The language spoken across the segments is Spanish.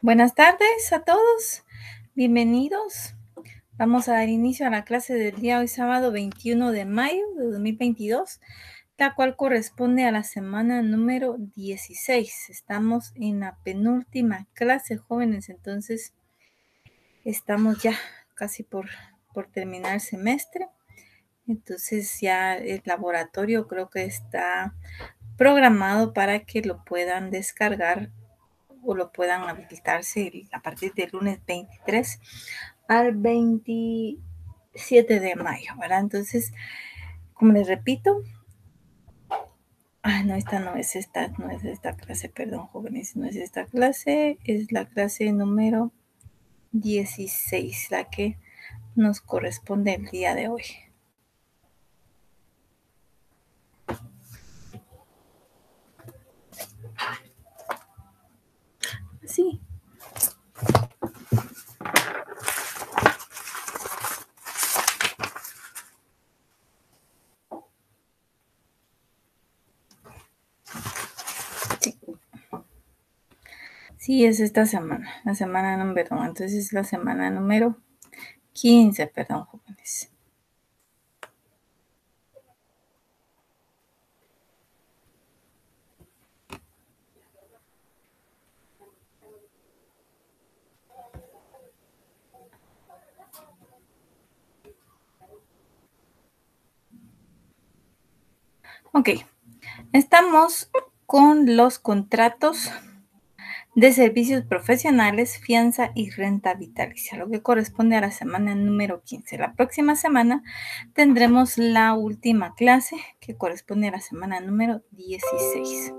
Buenas tardes a todos, bienvenidos. Vamos a dar inicio a la clase del día hoy sábado 21 de mayo de 2022, la cual corresponde a la semana número 16. Estamos en la penúltima clase, jóvenes, entonces estamos ya casi por terminar el semestre. Entonces ya el laboratorio creo que está programado para que lo puedan descargar o lo puedan habilitarse a partir del lunes 23 al 27 de mayo, ¿verdad? Entonces, como les repito, no, esta no es esta clase, perdón, jóvenes, no es esta clase, es la clase número 16, la que nos corresponde el día de hoy. Sí. Sí, sí, es esta semana, la semana número, entonces es la semana número 15, perdón, jóvenes. Ok, estamos con los contratos de servicios profesionales, fianza y renta vitalicia, lo que corresponde a la semana número 15. La próxima semana tendremos la última clase que corresponde a la semana número 16.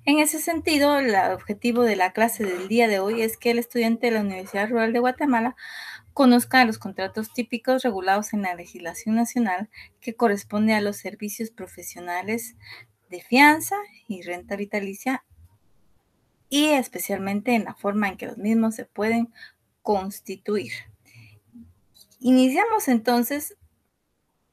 En ese sentido, el objetivo de la clase del día de hoy es que el estudiante de la Universidad Rural de Guatemala conozca los contratos típicos regulados en la legislación nacional que corresponde a los servicios profesionales de fianza y renta vitalicia y especialmente en la forma en que los mismos se pueden constituir. Iniciamos entonces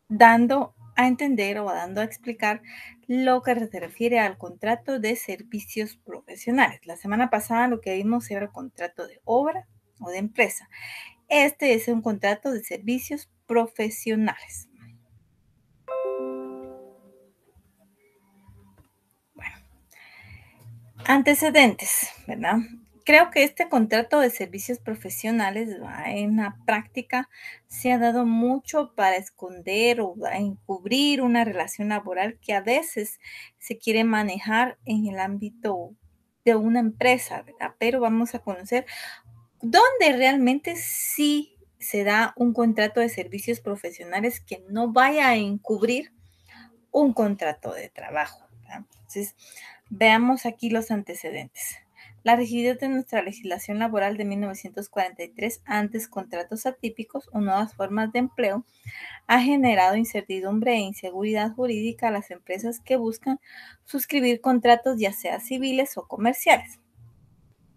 dando a entender o dando a explicar lo que se refiere al contrato de servicios profesionales. La semana pasada lo que vimos era el contrato de obra o de empresa. Este es un contrato de servicios profesionales. Bueno, antecedentes, ¿verdad? Creo que este contrato de servicios profesionales en la práctica se ha dado mucho para esconder o encubrir una relación laboral que a veces se quiere manejar en el ámbito de una empresa, ¿verdad? Pero vamos a conocer dónde realmente sí se da un contrato de servicios profesionales que no vaya a encubrir un contrato de trabajo, ¿verdad? Entonces, veamos aquí los antecedentes. La rigidez de nuestra legislación laboral de 1943, antes contratos atípicos o nuevas formas de empleo, ha generado incertidumbre e inseguridad jurídica a las empresas que buscan suscribir contratos ya sea civiles o comerciales.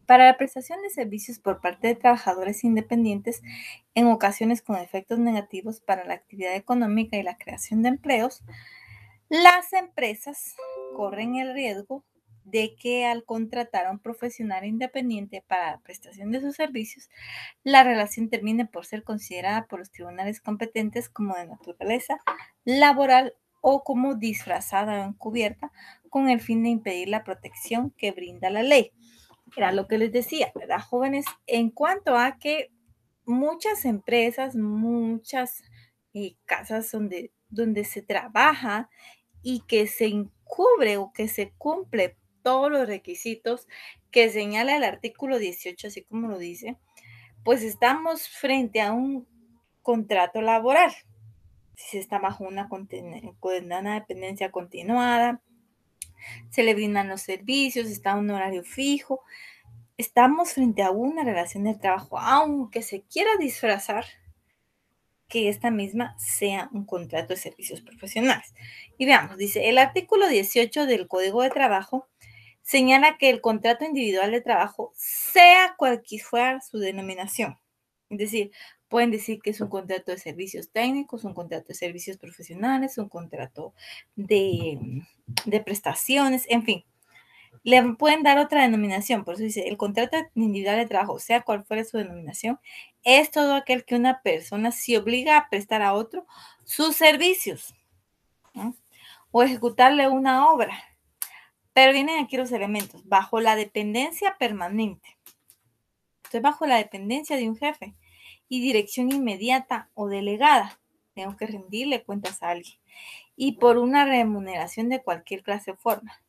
Para la prestación de servicios por parte de trabajadores independientes, en ocasiones con efectos negativos para la actividad económica y la creación de empleos, las empresas corren el riesgo de que al contratar a un profesional independiente para la prestación de sus servicios, la relación termine por ser considerada por los tribunales competentes como de naturaleza laboral o como disfrazada o encubierta con el fin de impedir la protección que brinda la ley. Era lo que les decía, ¿verdad, jóvenes? En cuanto a que muchas empresas, muchas casas donde se trabaja y que se encubre o que se cumple todos los requisitos que señala el artículo 18, así como lo dice, pues estamos frente a un contrato laboral. Si se está bajo una condena de dependencia continuada, se le brindan los servicios, está un horario fijo, estamos frente a una relación de trabajo, aunque se quiera disfrazar que esta misma sea un contrato de servicios profesionales. Y veamos, dice, el artículo 18 del Código de Trabajo señala que el contrato individual de trabajo, sea cualquiera fuera su denominación, es decir, pueden decir que es un contrato de servicios técnicos, un contrato de servicios profesionales, un contrato de prestaciones, en fin, Le pueden dar otra denominación, por eso dice, el contrato individual de trabajo, sea cual fuere su denominación, es todo aquel que una persona se obliga a prestar a otro sus servicios, ¿no? O ejecutarle una obra. Pero vienen aquí los elementos, bajo la dependencia permanente. Estoy bajo la dependencia de un jefe y dirección inmediata o delegada. Tengo que rendirle cuentas a alguien. Y por una remuneración de cualquier clase o forma.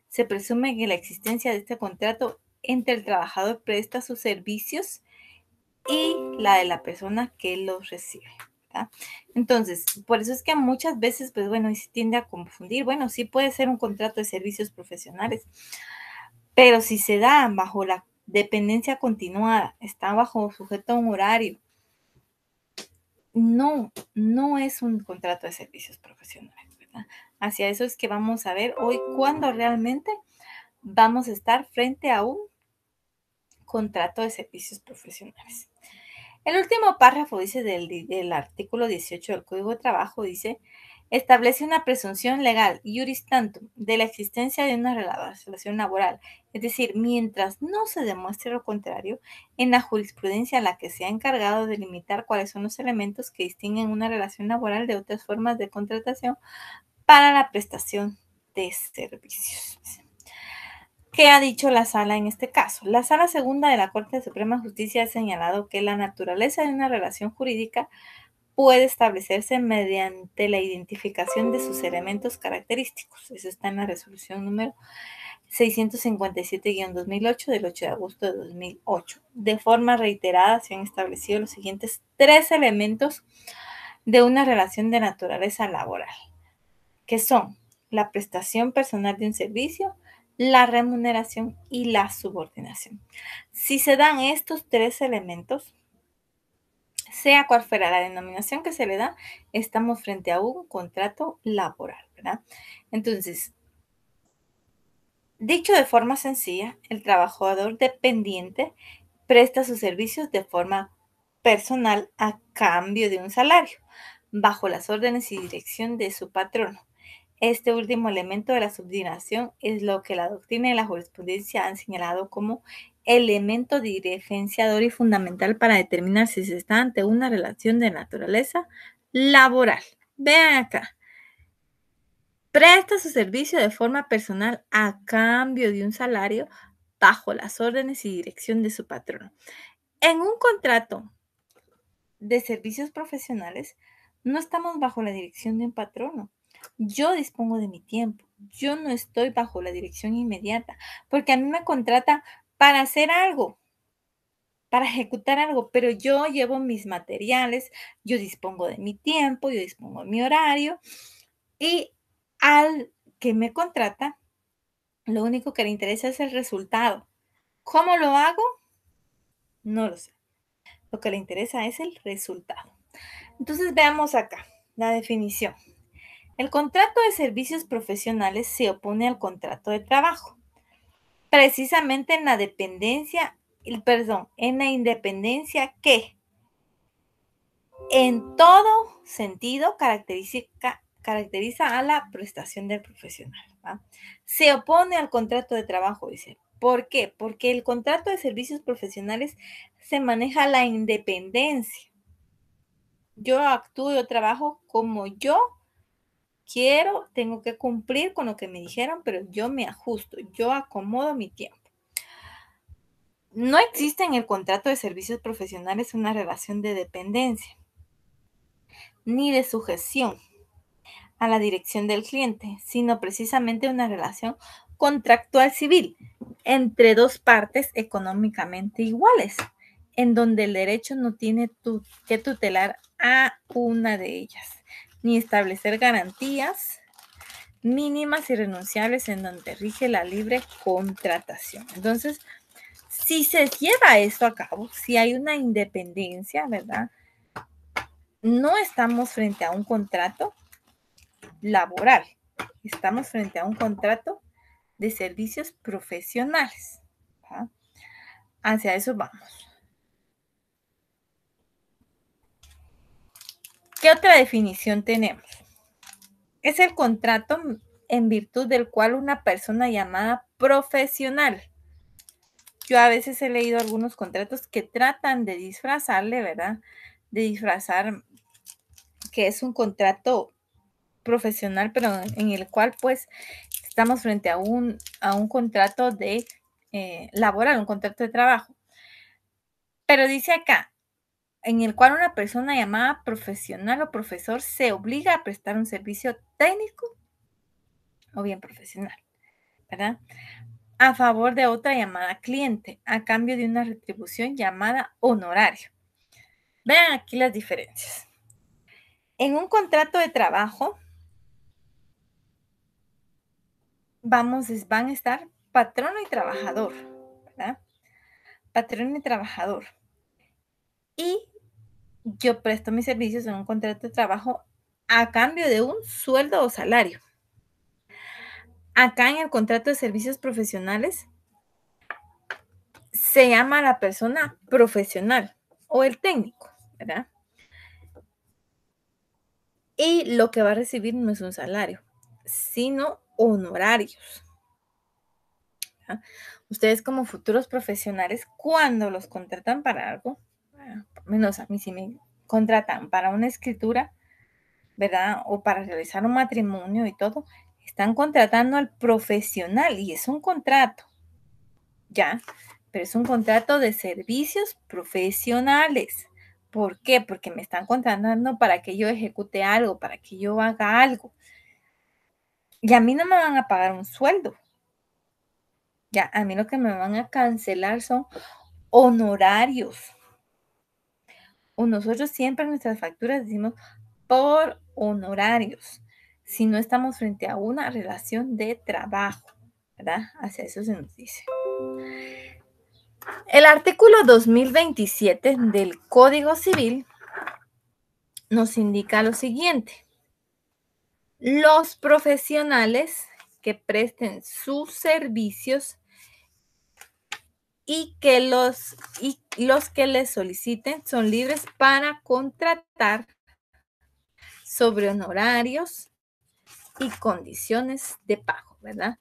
Se presume que la existencia de este contrato entre el trabajador presta sus servicios y la de la persona que los recibe. ¿Verdad? Entonces, por eso es que muchas veces, pues bueno, se tiende a confundir. Bueno, sí puede ser un contrato de servicios profesionales, pero si se da bajo la dependencia continuada, está bajo sujeto a un horario, no es un contrato de servicios profesionales, ¿verdad? Hacia eso es que vamos a ver hoy cuándo realmente vamos a estar frente a un contrato de servicios profesionales. El último párrafo dice del artículo 18 del Código de Trabajo, dice, establece una presunción legal, iuris tantum, de la existencia de una relación laboral. Es decir, mientras no se demuestre lo contrario, en la jurisprudencia a la que se ha encargado de limitar cuáles son los elementos que distinguen una relación laboral de otras formas de contratación para la prestación de servicios. ¿Qué ha dicho la Sala en este caso? La Sala Segunda de la Corte de Suprema Justicia ha señalado que la naturaleza de una relación jurídica puede establecerse mediante la identificación de sus elementos característicos. Eso está en la resolución número 657-2008 del 8 de agosto de 2008. De forma reiterada se han establecido los siguientes tres elementos de una relación de naturaleza laboral, que son la prestación personal de un servicio, la remuneración y la subordinación. Si se dan estos tres elementos, sea cual fuera la denominación que se le da, estamos frente a un contrato laboral, ¿verdad? Entonces, dicho de forma sencilla, el trabajador dependiente presta sus servicios de forma personal a cambio de un salario, bajo las órdenes y dirección de su patrono. Este último elemento de la subordinación es lo que la doctrina y la jurisprudencia han señalado como elemento diferenciador y fundamental para determinar si se está ante una relación de naturaleza laboral. Vean acá. Presta su servicio de forma personal a cambio de un salario bajo las órdenes y dirección de su patrono. En un contrato de servicios profesionales, no estamos bajo la dirección de un patrono. Yo dispongo de mi tiempo. Yo no estoy bajo la dirección inmediata, porque a mí me contrata para hacer algo, para ejecutar algo, pero yo llevo mis materiales, yo dispongo de mi tiempo, yo dispongo de mi horario y al que me contrata, lo único que le interesa es el resultado. ¿Cómo lo hago? No lo sé. Lo que le interesa es el resultado. Entonces veamos acá la definición. El contrato de servicios profesionales se opone al contrato de trabajo, precisamente en la dependencia, en la independencia que en todo sentido caracteriza a la prestación del profesional, ¿va? Se opone al contrato de trabajo, dice. ¿Por qué? Porque el contrato de servicios profesionales se maneja la independencia. Yo actúo, yo trabajo como yo quiero, tengo que cumplir con lo que me dijeron, pero yo me ajusto, yo acomodo mi tiempo. No existe en el contrato de servicios profesionales una relación de dependencia ni de sujeción a la dirección del cliente, sino precisamente una relación contractual civil entre dos partes económicamente iguales, en donde el derecho no tiene que tutelar a una de ellas, ni establecer garantías mínimas y renunciables en donde rige la libre contratación. Entonces, si se lleva esto a cabo, si hay una independencia, ¿verdad? No estamos frente a un contrato laboral, estamos frente a un contrato de servicios profesionales, ¿verdad? Hacia eso vamos. ¿Qué otra definición tenemos? Es el contrato en virtud del cual una persona llamada profesional. Yo a veces he leído algunos contratos que tratan de disfrazarle, ¿verdad? De disfrazar que es un contrato profesional, pero en el cual pues estamos frente a un contrato de laboral, un contrato de trabajo. Pero dice acá, en el cual una persona llamada profesional o profesor se obliga a prestar un servicio técnico o bien profesional, ¿verdad? A favor de otra llamada cliente, a cambio de una retribución llamada honorario. Vean aquí las diferencias. En un contrato de trabajo, van a estar patrono y trabajador, ¿verdad? Patrón y trabajador. Y yo presto mis servicios en un contrato de trabajo a cambio de un sueldo o salario. Acá en el contrato de servicios profesionales se llama a la persona profesional o el técnico, ¿verdad? Y lo que va a recibir no es un salario, sino honorarios. ¿Verdad? Ustedes como futuros profesionales, cuando los contratan para algo, por lo menos a mí si me contratan para una escritura, ¿verdad? O para realizar un matrimonio y todo, están contratando al profesional y es un contrato, ¿ya? Pero es un contrato de servicios profesionales. ¿Por qué? Porque me están contratando para que yo ejecute algo, para que yo haga algo. Y a mí no me van a pagar un sueldo. Ya, a mí lo que me van a cancelar son honorarios. O nosotros siempre en nuestras facturas decimos por honorarios, si no estamos frente a una relación de trabajo, ¿verdad? Hacia eso se nos dice. El artículo 2027 del Código Civil nos indica lo siguiente. Los profesionales que presten sus servicios y los que les soliciten son libres para contratar sobre honorarios y condiciones de pago, ¿verdad?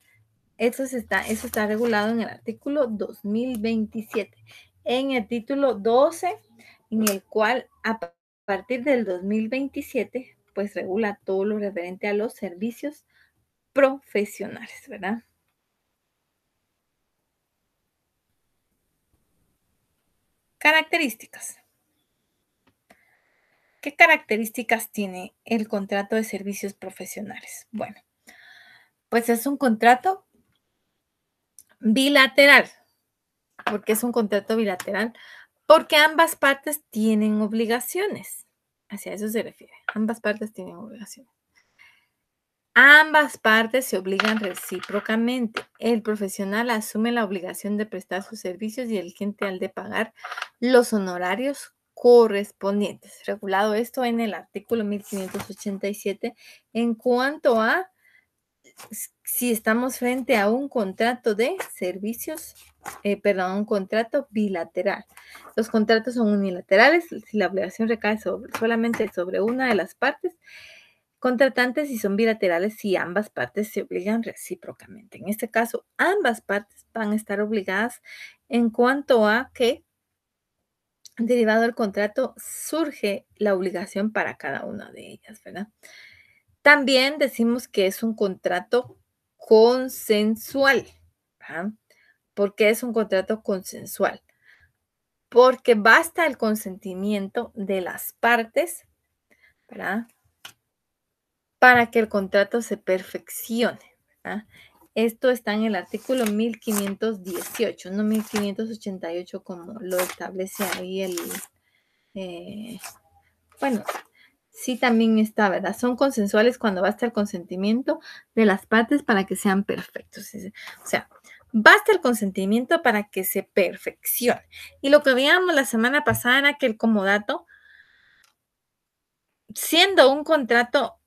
Eso está regulado en el artículo 2027. En el título 12, en el cual a partir del 2027, pues regula todo lo referente a los servicios profesionales, ¿verdad? Características. ¿Qué características tiene el contrato de servicios profesionales? Bueno, pues es un contrato bilateral. ¿Por qué es un contrato bilateral? Porque ambas partes tienen obligaciones. Hacia eso se refiere. Ambas partes tienen obligaciones. Ambas partes se obligan recíprocamente. El profesional asume la obligación de prestar sus servicios y el cliente al de pagar los honorarios correspondientes. Regulado esto en el artículo 1587 en cuanto a si estamos frente a un contrato de servicios, un contrato bilateral. Los contratos son unilaterales si la obligación recae solamente sobre una de las partes contratantes y son bilaterales si ambas partes se obligan recíprocamente. En este caso, ambas partes van a estar obligadas en cuanto a que, derivado del contrato, surge la obligación para cada una de ellas, ¿verdad? También decimos que es un contrato consensual. ¿Verdad? ¿Por qué es un contrato consensual? Porque basta el consentimiento de las partes, ¿verdad? Para que el contrato se perfeccione, ¿verdad? Esto está en el artículo 1518, no 1588 como lo establece ahí bueno, sí también está, ¿verdad? Son consensuales cuando basta el consentimiento de las partes para que sean perfectos. O sea, basta el consentimiento para que se perfeccione. Y lo que veíamos la semana pasada era que el comodato, siendo un contrato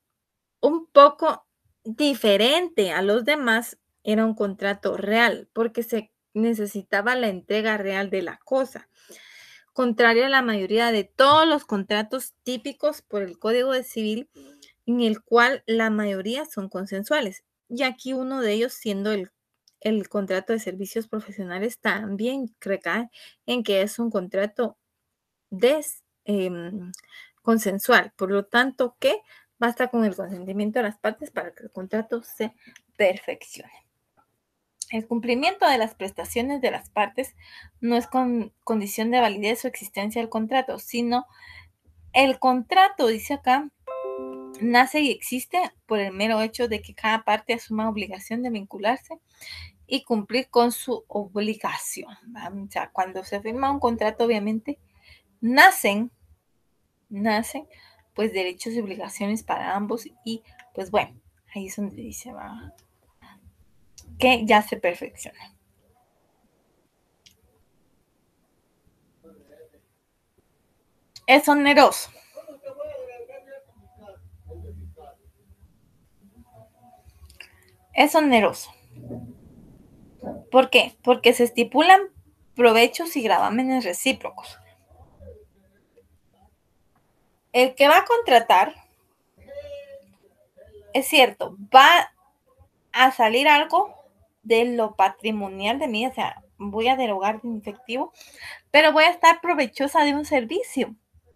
un poco diferente a los demás, era un contrato real, porque se necesitaba la entrega real de la cosa. Contrario a la mayoría de todos los contratos típicos por el Código de Civil, en el cual la mayoría son consensuales. Y aquí uno de ellos siendo el contrato de servicios profesionales también recae en que es un contrato consensual. Por lo tanto, que basta con el consentimiento de las partes para que el contrato se perfeccione. El cumplimiento de las prestaciones de las partes no es condición de validez o existencia del contrato, sino el contrato, dice acá, nace y existe por el mero hecho de que cada parte asuma obligación de vincularse y cumplir con su obligación. O sea, cuando se firma un contrato, obviamente, nacen pues derechos y obligaciones para ambos y pues bueno, ahí es donde dice que ya se perfecciona. Es oneroso. Es oneroso. ¿Por qué? Porque se estipulan provechos y gravámenes recíprocos. El que va a contratar, es cierto, va a salir algo de lo patrimonial de mí, o sea, voy a derogar de efectivo, pero voy a estar provechosa de un servicio,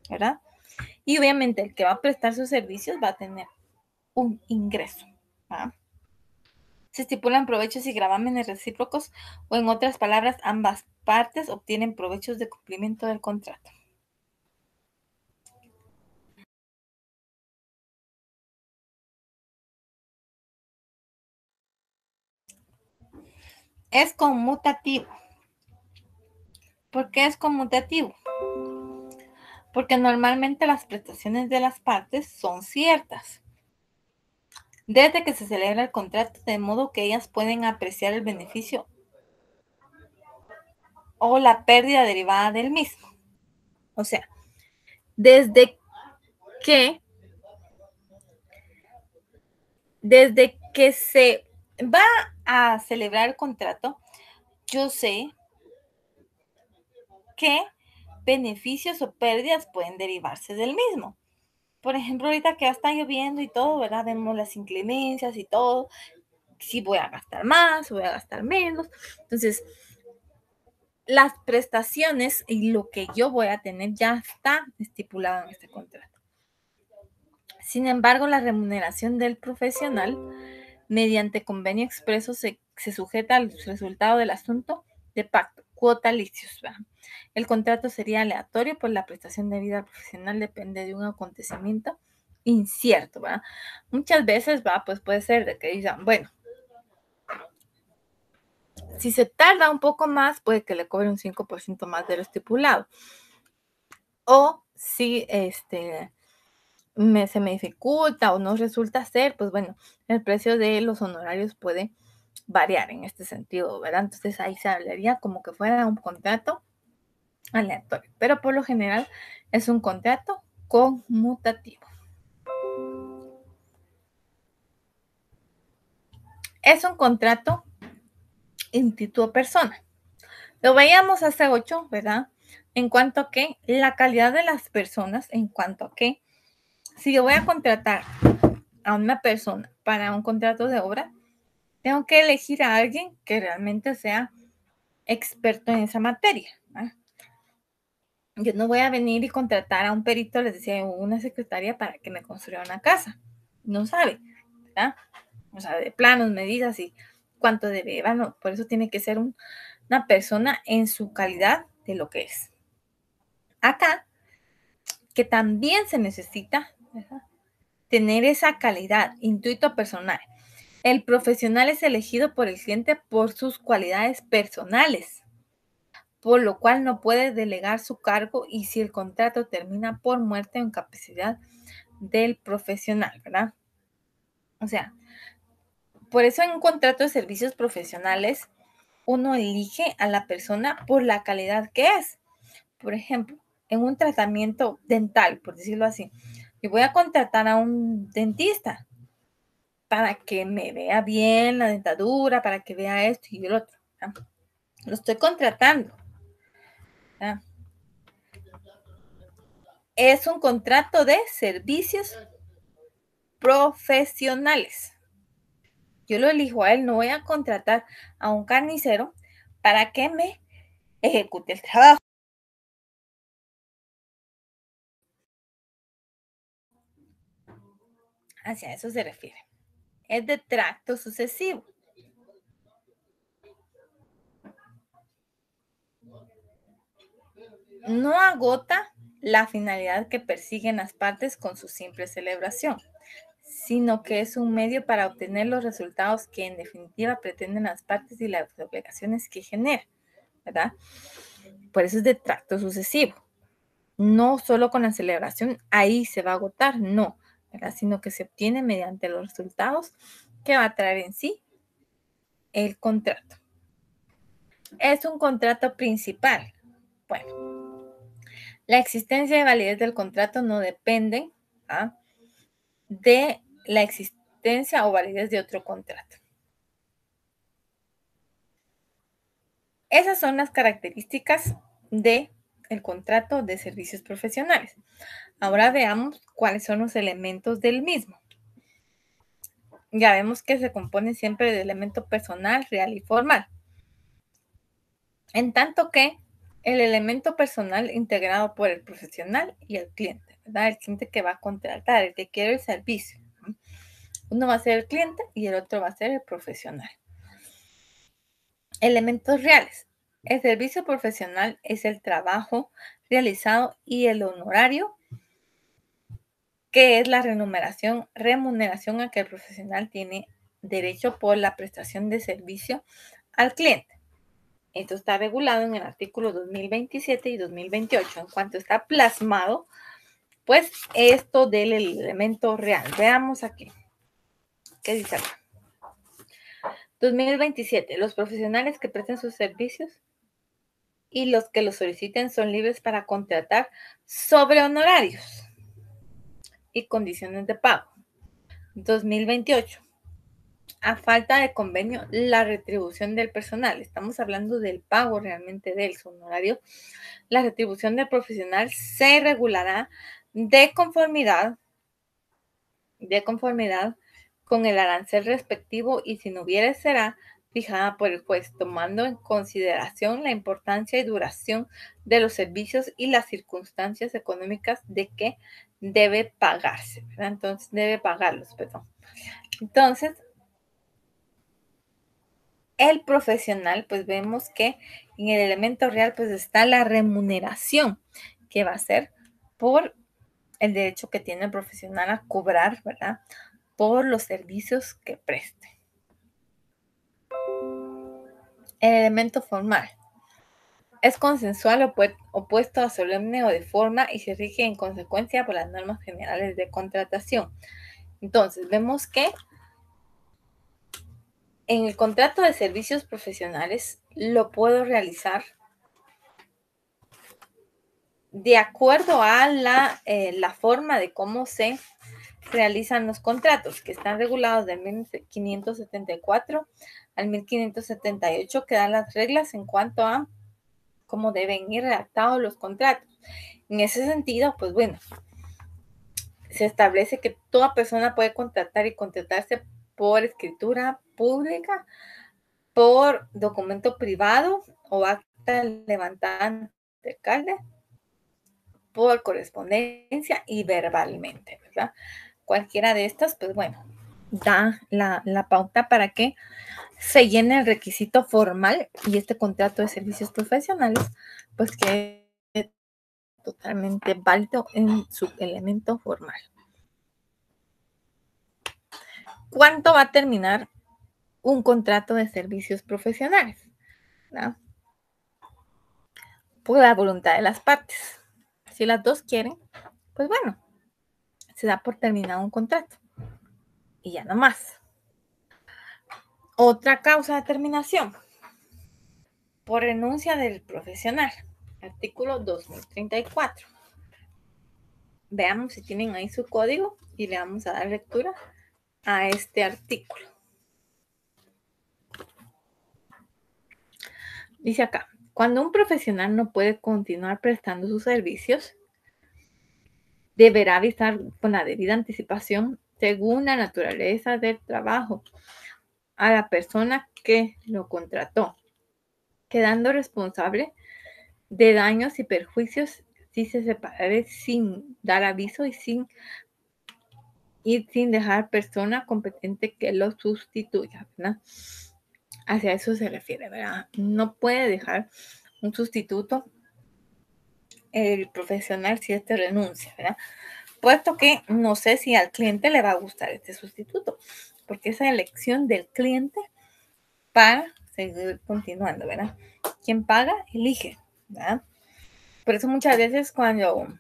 ¿verdad? Y obviamente el que va a prestar sus servicios va a tener un ingreso, ¿verdad? Se estipulan provechos y gravámenes recíprocos, o en otras palabras, ambas partes obtienen provechos de cumplimiento del contrato. Es conmutativo. ¿Por qué es conmutativo? Porque normalmente las prestaciones de las partes son ciertas desde que se celebra el contrato, de modo que ellas pueden apreciar el beneficio o la pérdida derivada del mismo. O sea, desde que, desde que se va a celebrar el contrato, yo sé qué beneficios o pérdidas pueden derivarse del mismo. Por ejemplo, ahorita que ya está lloviendo y todo, ¿verdad? Vemos las inclemencias y todo. Si voy a gastar más, voy a gastar menos. Entonces, las prestaciones y lo que yo voy a tener ya está estipulado en este contrato. Sin embargo, la remuneración del profesional mediante convenio expreso se sujeta al resultado del asunto de pacto, cuota licios. ¿Verdad? El contrato sería aleatorio, pues la prestación de vida profesional depende de un acontecimiento incierto. ¿Verdad? Muchas veces pues puede ser de que digan, bueno, si se tarda un poco más, puede que le cobre un 5% más de lo estipulado. O si se me dificulta o no resulta ser, pues bueno, el precio de los honorarios puede variar en este sentido, ¿verdad? Entonces ahí se hablaría como que fuera un contrato aleatorio, pero por lo general es un contrato conmutativo. Es un contrato instituto persona. Lo veíamos hace 8, ¿verdad? En cuanto a que la calidad de las personas, en cuanto a que si yo voy a contratar a una persona para un contrato de obra, tengo que elegir a alguien que realmente sea experto en esa materia. ¿verdad? Yo no voy a venir y contratar a un perito, les decía, una secretaria para que me construya una casa. No sabe, ¿verdad? O sea, de planos, medidas y cuánto debe llevar. No, por eso tiene que ser una persona en su calidad de lo que es. Acá, que también se necesita, ¿verdad? Tener esa calidad, intuito personal. El profesional es elegido por el cliente por sus cualidades personales, por lo cual no puede delegar su cargo y si el contrato termina por muerte o incapacidad del profesional, ¿verdad? O sea, por eso en un contrato de servicios profesionales uno elige a la persona por la calidad que es. Por ejemplo, en un tratamiento dental, por decirlo así, yo voy a contratar a un dentista para que me vea bien la dentadura, para que vea esto y el otro. ¿verdad? Lo estoy contratando. ¿verdad? Es un contrato de servicios profesionales. Yo lo elijo a él, no voy a contratar a un carnicero para que me ejecute el trabajo. Hacia eso se refiere. Es de tracto sucesivo. No agota la finalidad que persiguen las partes con su simple celebración, sino que es un medio para obtener los resultados que en definitiva pretenden las partes y las obligaciones que genera, ¿verdad? Por eso es de tracto sucesivo. No solo con la celebración ahí se va a agotar, no, ¿verdad? Sino que se obtiene mediante los resultados que va a traer en sí el contrato. Es un contrato principal. Bueno, la existencia y validez del contrato no dependen, ¿ah?, de la existencia o validez de otro contrato. Esas son las características de el contrato de servicios profesionales. Ahora veamos cuáles son los elementos del mismo. Ya vemos que se compone siempre de elemento personal, real y formal. En tanto que el elemento personal integrado por el profesional y el cliente, ¿verdad? El cliente que va a contratar, el que quiere el servicio. Uno va a ser el cliente y el otro va a ser el profesional. Elementos reales. El servicio profesional es el trabajo realizado y el honorario, que es la remuneración a que el profesional tiene derecho por la prestación de servicio al cliente. Esto está regulado en el artículo 2027 y 2028. En cuanto está plasmado, pues esto del elemento real. Veamos aquí. ¿Qué dice acá? 2027. Los profesionales que presten sus servicios y los que los soliciten son libres para contratar sobre honorarios y condiciones de pago. 2028. A falta de convenio, la retribución del personal. Estamos hablando del pago realmente del honorario. La retribución del profesional se regulará de conformidad con el arancel respectivo y si no hubiere será fijada por el juez, tomando en consideración la importancia y duración de los servicios y las circunstancias económicas de que debe pagarse, ¿verdad? Entonces, debe pagarlos, perdón. Entonces, el profesional, pues vemos que en el elemento real, pues está la remuneración que va a ser por el derecho que tiene el profesional a cobrar, ¿verdad? Por los servicios que preste. El elemento formal es consensual opuesto a solemne o de forma y se rige en consecuencia por las normas generales de contratación. Entonces, vemos que en el contrato de servicios profesionales lo puedo realizar de acuerdo a la forma de cómo se realizan los contratos, que están regulados del 1574 al 1578, que dan las reglas en cuanto a cómo deben ir redactados los contratos. En ese sentido, pues bueno, se establece que toda persona puede contratar y contratarse por escritura pública, por documento privado o acta levantada ante el alcalde, por correspondencia y verbalmente, ¿verdad? Cualquiera de estas, pues bueno, da la pauta para que se llene el requisito formal y este contrato de servicios profesionales, pues que es totalmente válido en su elemento formal. ¿Cuánto va a terminar un contrato de servicios profesionales? ¿No? Por la voluntad de las partes. Si las dos quieren, pues bueno, se da por terminado un contrato. Y ya no más. Otra causa de terminación. Por renuncia del profesional. Artículo 2034. Veamos si tienen ahí su código y le vamos a dar lectura a este artículo. Dice acá, cuando un profesional no puede continuar prestando sus servicios, deberá avisar con la debida anticipación según la naturaleza del trabajo a la persona que lo contrató, quedando responsable de daños y perjuicios si se separe sin dar aviso y sin dejar persona competente que lo sustituya, ¿verdad? Hacia eso se refiere, ¿verdad? No puede dejar un sustituto el profesional si este renuncia, ¿verdad? Puesto que no sé si al cliente le va a gustar este sustituto, porque esa elección del cliente para seguir continuando, ¿verdad? Quien paga, elige, ¿verdad? Por eso muchas veces cuando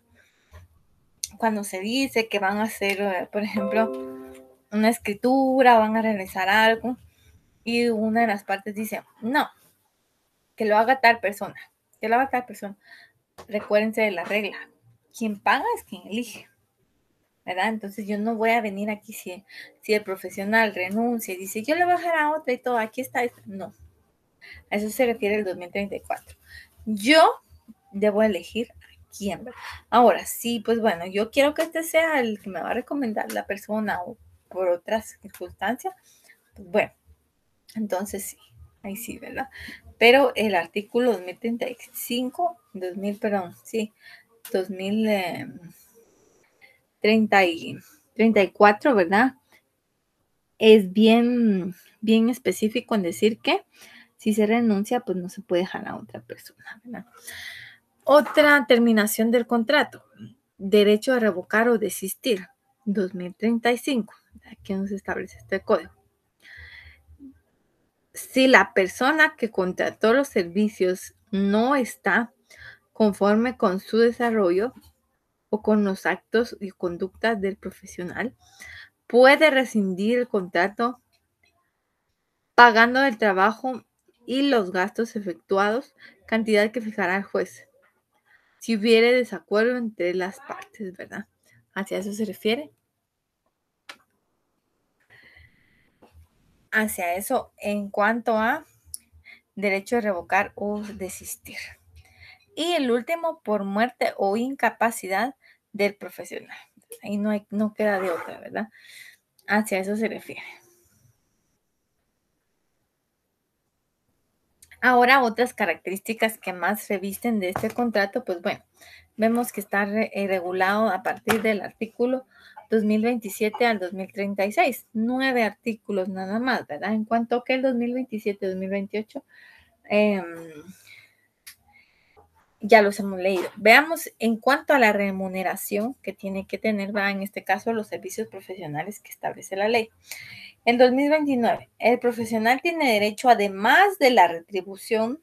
se dice que van a hacer, por ejemplo, una escritura, van a realizar algo, y una de las partes dice, no, que lo haga tal persona, que lo haga tal persona. Recuérdense de la regla. Quien paga es quien elige, ¿verdad? Entonces yo no voy a venir aquí si el profesional renuncia y dice, yo le voy a dejar a otra y todo, aquí está. No, a eso se refiere el 2034. Yo debo elegir a quién, ¿verdad? Ahora, sí, pues bueno, yo quiero que este sea el que me va a recomendar la persona o por otras circunstancias, pues bueno, entonces sí, ahí sí, ¿verdad? Pero el artículo 2035, 2000, perdón, sí, 2030 y 34, ¿verdad? Es bien específico en decir que si se renuncia, pues no se puede dejar a otra persona, ¿verdad? Otra terminación del contrato, derecho a revocar o desistir, 2035. Aquí nos establece este código. Si la persona que contrató los servicios no está conforme con su desarrollo o con los actos y conductas del profesional, puede rescindir el contrato pagando el trabajo y los gastos efectuados, cantidad que fijará el juez, si hubiere desacuerdo entre las partes, ¿verdad? Hacia eso se refiere. Hacia eso en cuanto a derecho a revocar o desistir. Y el último, por muerte o incapacidad del profesional. Ahí no queda de otra, ¿verdad? Hacia eso se refiere. Ahora, otras características que más revisten de este contrato, pues bueno, vemos que está regulado a partir del artículo 2027 al 2036, 9 artículos nada más, ¿verdad? En cuanto que el 2027-2028 ya los hemos leído. Veamos en cuanto a la remuneración que tiene que tener, ¿verdad? En este caso, los servicios profesionales que establece la ley. En 2029, el profesional tiene derecho, además de la retribución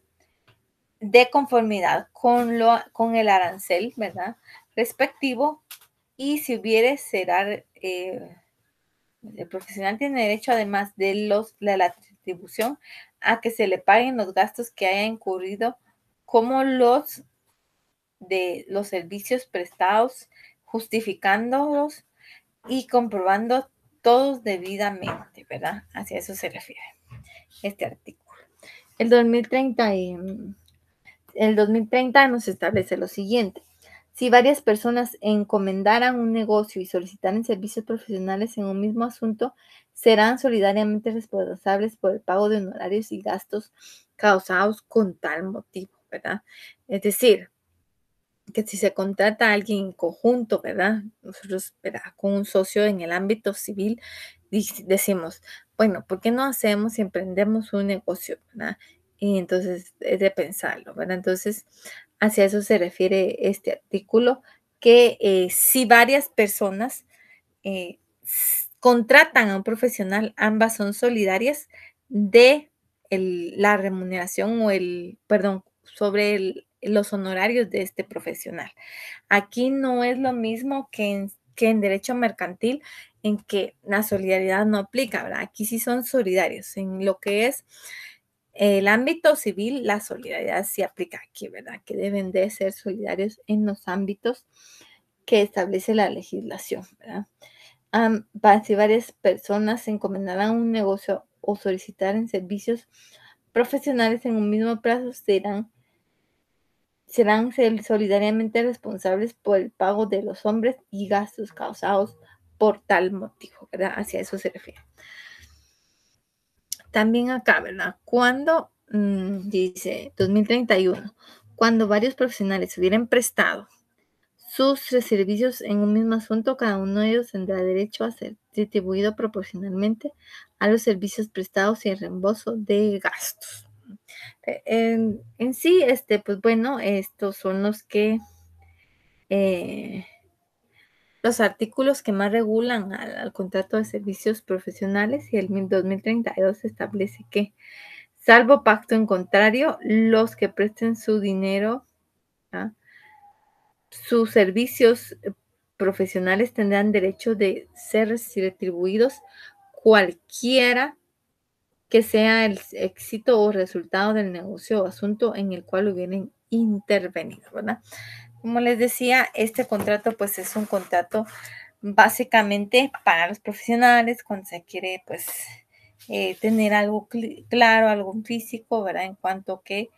de conformidad con el arancel, ¿verdad? Respectivo, y si hubiere, será, el profesional tiene derecho, además de la retribución, a que se le paguen los gastos que haya incurrido, como los de los servicios prestados, justificándolos y comprobando todos debidamente, ¿verdad? Hacia eso se refiere este artículo. El 2030 el 2030 nos establece lo siguiente. Si varias personas encomendaran un negocio y solicitaran servicios profesionales en un mismo asunto, serán solidariamente responsables por el pago de honorarios y gastos causados con tal motivo, ¿verdad? Es decir, que si se contrata a alguien en conjunto, ¿verdad? Nosotros, ¿verdad? Con un socio en el ámbito civil, decimos, bueno, ¿por qué no hacemos y emprendemos un negocio, ¿verdad? Y entonces es de pensarlo, ¿verdad? Entonces, hacia eso se refiere este artículo, que si varias personas contratan a un profesional, ambas son solidarias de la remuneración o perdón, sobre los honorarios de este profesional. Aquí no es lo mismo que en derecho mercantil, en que la solidaridad no aplica, ¿verdad? Aquí sí son solidarios. En lo que es el ámbito civil, la solidaridad sí aplica aquí, ¿verdad? Que deben de ser solidarios en los ámbitos que establece la legislación, ¿verdad? Si varias personas se encomendarán un negocio o solicitaran servicios profesionales en un mismo plazo, serán solidariamente responsables por el pago de los hombres y gastos causados por tal motivo, ¿verdad? Hacia eso se refiere. También acá, ¿verdad? Cuando, dice 2031, cuando varios profesionales hubieran prestado sus servicios en un mismo asunto, cada uno de ellos tendrá derecho a ser distribuido proporcionalmente a los servicios prestados y el reembolso de gastos. En sí, pues bueno, estos son los artículos que más regulan al contrato de servicios profesionales, y el 2032 establece que, salvo pacto en contrario, los que presten su dinero, ¿ah? Sus servicios profesionales tendrán derecho de ser retribuidos cualquiera que sea el éxito o resultado del negocio o asunto en el cual hubieran intervenido, ¿verdad? Como les decía, este contrato pues es un contrato básicamente para los profesionales cuando se quiere pues tener algo claro, algo físico, ¿verdad? En cuanto que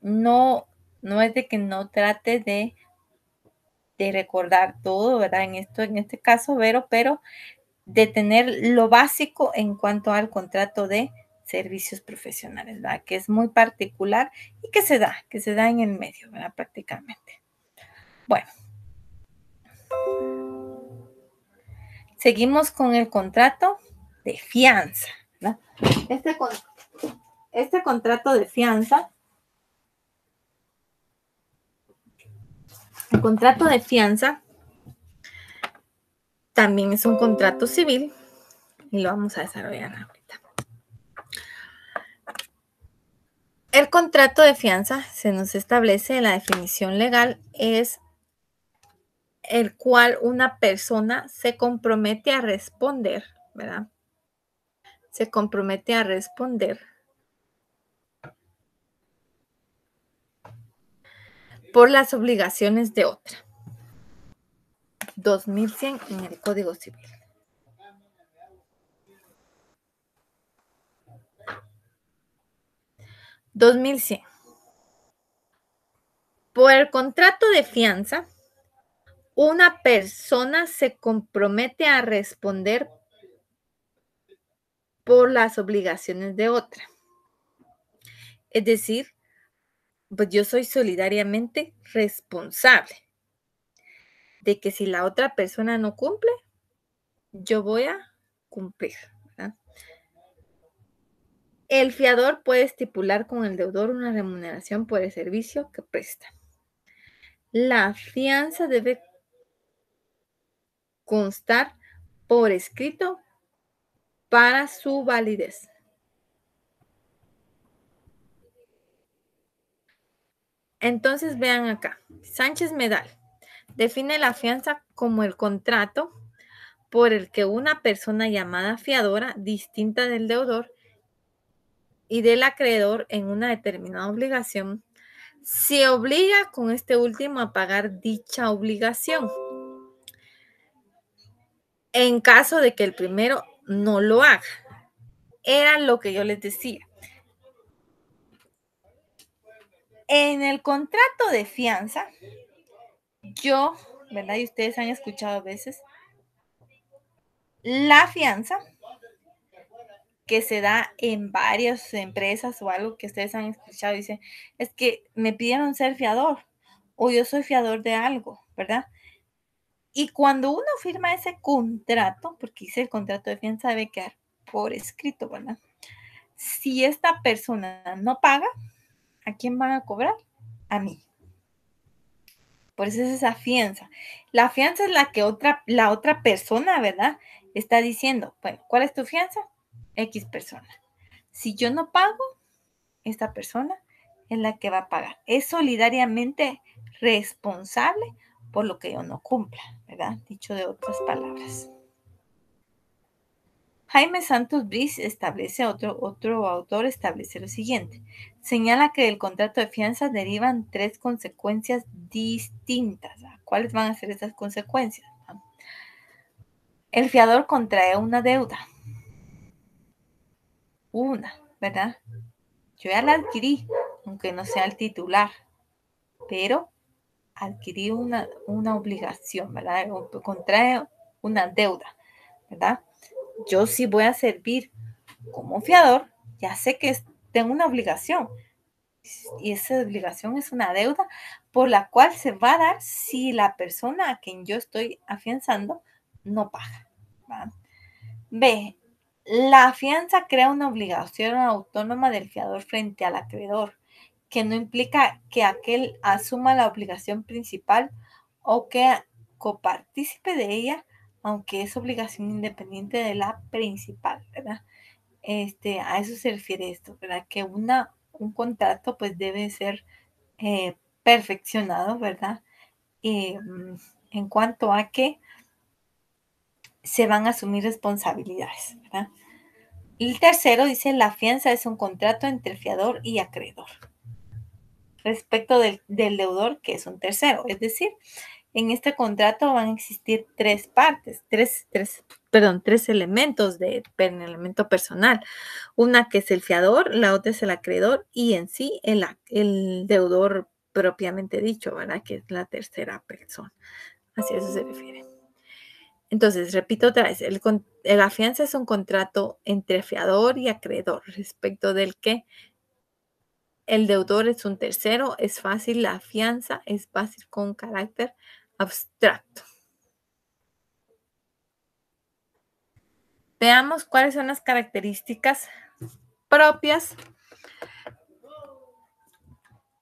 no, no es de que no trate de recordar todo, ¿verdad? En este caso, pero de tener lo básico en cuanto al contrato de servicios profesionales, ¿verdad? Que es muy particular y que se da en el medio, ¿verdad? Prácticamente. Bueno, seguimos con el contrato de fianza, ¿verdad? Este, con, este contrato de fianza, el contrato de fianza también es un contrato civil y lo vamos a desarrollar ahorita. El contrato de fianza, se nos establece la definición legal, es el cual una persona se compromete a responder, ¿verdad? Se compromete a responder por las obligaciones de otra. 2100 en el Código Civil. $2100. Por el contrato de fianza, una persona se compromete a responder por las obligaciones de otra. Es decir, pues yo soy solidariamente responsable de que si la otra persona no cumple, yo voy a cumplir, ¿verdad? El fiador puede estipular con el deudor una remuneración por el servicio que presta. La fianza debe constar por escrito para su validez. Entonces vean acá, Sánchez Medal define la fianza como el contrato por el que una persona llamada fiadora, distinta del deudor y del acreedor en una determinada obligación, se obliga con este último a pagar dicha obligación, en caso de que el primero no lo haga. Era lo que yo les decía. En el contrato de fianza, yo, ¿verdad? Y ustedes han escuchado a veces, la fianza que se da en varias empresas o algo que ustedes han escuchado, dice, es que me pidieron ser fiador o yo soy fiador de algo, ¿verdad? Y cuando uno firma ese contrato, porque dice el contrato de fianza debe quedar por escrito, ¿verdad? Si esta persona no paga, ¿a quién van a cobrar? A mí. Por eso es esa fianza. La fianza es la otra persona, ¿verdad? Está diciendo, bueno, ¿cuál es tu fianza? X persona. Si yo no pago, esta persona es la que va a pagar. Es solidariamente responsable por lo que yo no cumpla, ¿verdad? Dicho de otras palabras. Jaime Santos Briz establece, otro autor establece lo siguiente. Señala que del contrato de fianza derivan tres consecuencias distintas. ¿Cuáles van a ser esas consecuencias? El fiador contrae una deuda. Una, ¿verdad? Yo ya la adquirí, aunque no sea el titular, pero adquirí una obligación, ¿verdad? O contrae una deuda, ¿verdad? Yo sí voy a servir como fiador, ya sé que tengo una obligación y esa obligación es una deuda por la cual se va a dar si la persona a quien yo estoy afianzando no paga. ¿Va? B. La fianza crea una obligación autónoma del fiador frente al acreedor, que no implica que aquel asuma la obligación principal o que copartícipe de ella, aunque es obligación independiente de la principal, ¿verdad? A eso se refiere esto, ¿verdad? Que un contrato pues debe ser perfeccionado, ¿verdad? En cuanto a que se van a asumir responsabilidades, ¿verdad? El tercero dice, la fianza es un contrato entre fiador y acreedor respecto del deudor, que es un tercero. Es decir, en este contrato van a existir tres partes, tres elementos de elemento personal. Una que es el fiador, la otra es el acreedor y en sí el deudor propiamente dicho, ¿verdad? Que es la tercera persona. Así a eso se refiere. Entonces, repito otra vez, la fianza es un contrato entre fiador y acreedor, respecto del que el deudor es un tercero, es fácil, la fianza es fácil con carácter abstracto. Veamos cuáles son las características propias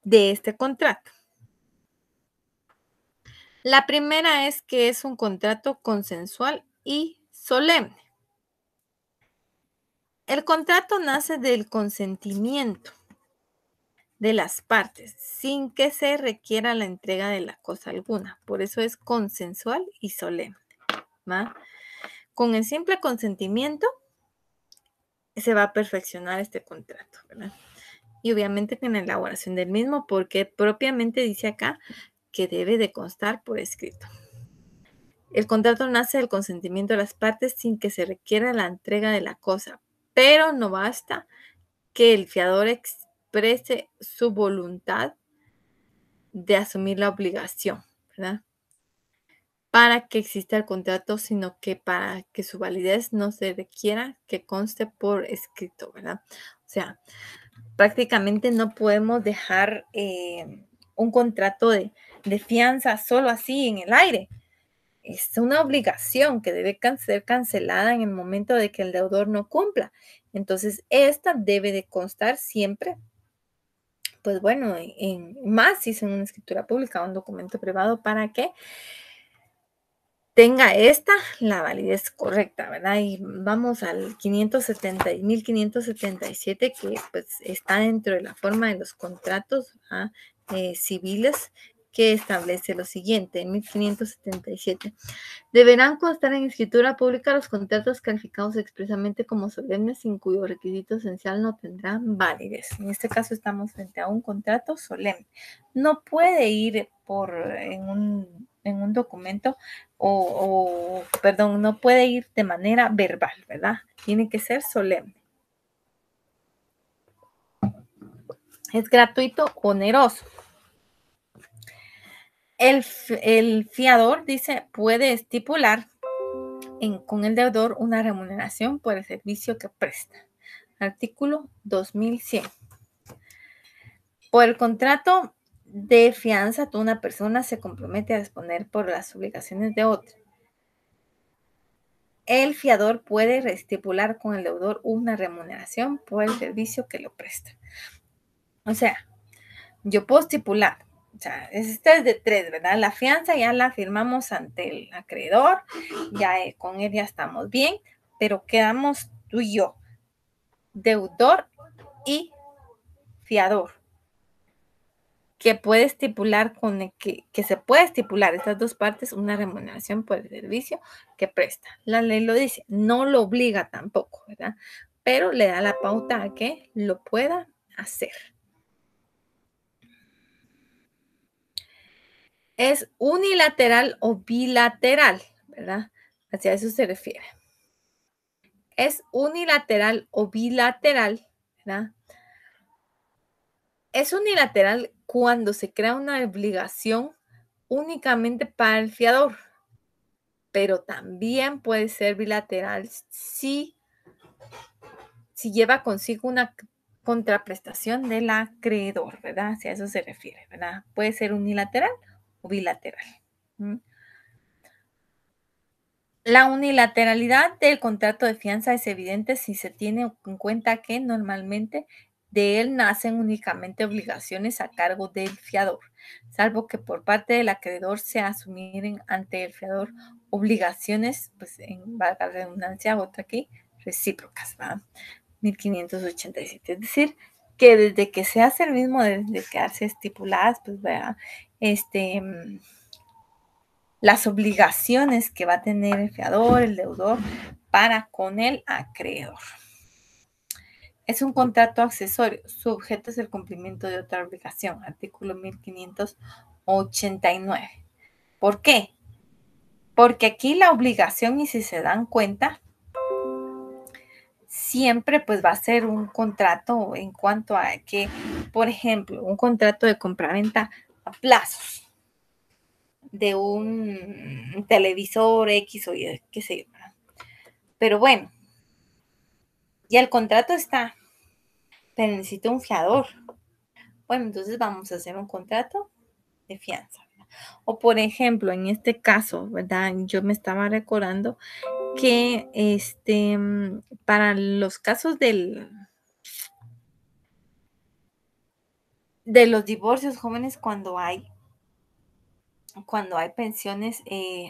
de este contrato. La primera es que es un contrato consensual y solemne. El contrato nace del consentimiento de las partes, sin que se requiera la entrega de la cosa alguna. Por eso es consensual y solemne, ¿va? Con el simple consentimiento se va a perfeccionar este contrato, ¿verdad? Y obviamente con la elaboración del mismo, porque propiamente dice acá que debe de constar por escrito. El contrato nace del consentimiento de las partes sin que se requiera la entrega de la cosa, pero no basta que el fiador exprese su voluntad de asumir la obligación, ¿verdad? Para que exista el contrato, sino que para que su validez no se requiera que conste por escrito, ¿verdad? O sea, prácticamente no podemos dejar un contrato de fianza solo así en el aire. Es una obligación que debe ser cancelada en el momento de que el deudor no cumpla. Entonces, esta debe de constar siempre, pues bueno, más si es en una escritura pública o un documento privado para que tenga la validez correcta, ¿verdad? Y vamos al 1577, que pues está dentro de la forma de los contratos civiles, que establece lo siguiente, en 1577. Deberán constar en escritura pública los contratos calificados expresamente como solemnes, sin cuyo requisito esencial no tendrán validez. En este caso estamos frente a un contrato solemne. No puede ir en un documento perdón, no puede ir de manera verbal, ¿verdad? Tiene que ser solemne. Es gratuito, oneroso. El fiador dice, puede estipular con el deudor una remuneración por el servicio que presta. Artículo 2100. Por el contrato de fianza, una persona se compromete a responder por las obligaciones de otra. El fiador puede estipular con el deudor una remuneración por el servicio que lo presta. O sea, yo puedo estipular, o sea, esta es de tres, ¿verdad? La fianza ya la firmamos ante el acreedor, ya con él ya estamos bien, pero quedamos tú y yo, deudor y fiador, que puede estipular que se puede estipular estas dos partes una remuneración por el servicio que presta. La ley lo dice, no lo obliga tampoco, ¿verdad? Pero le da la pauta a que lo pueda hacer. Es unilateral o bilateral, ¿verdad? Hacia eso se refiere. Es unilateral o bilateral, ¿verdad? Es unilateral cuando se crea una obligación únicamente para el fiador, pero también puede ser bilateral si si lleva consigo una contraprestación del acreedor, ¿verdad? Si a eso se refiere, ¿verdad? Puede ser unilateral o bilateral. ¿Mm? La unilateralidad del contrato de fianza es evidente si se tiene en cuenta que normalmente de él nacen únicamente obligaciones a cargo del fiador, salvo que por parte del acreedor se asumieren ante el fiador obligaciones, pues en valga la redundancia, otra aquí, recíprocas, ¿va? 1587. Es decir, que desde que se hace el mismo, desde que hace estipuladas, pues vea, las obligaciones que va a tener el fiador, el deudor, para con el acreedor. Es un contrato accesorio. Su objeto es el cumplimiento de otra obligación. Artículo 1589. ¿Por qué? Porque aquí la obligación, y si se dan cuenta, siempre pues va a ser un contrato en cuanto a que, por ejemplo, un contrato de compraventa a plazos de un televisor X o Y, qué sé yo. Pero bueno, ya el contrato está, pero necesito un fiador. Bueno, entonces vamos a hacer un contrato de fianza. O por ejemplo, en este caso, ¿verdad? Yo me estaba recordando que para los casos de los divorcios jóvenes, cuando hay pensiones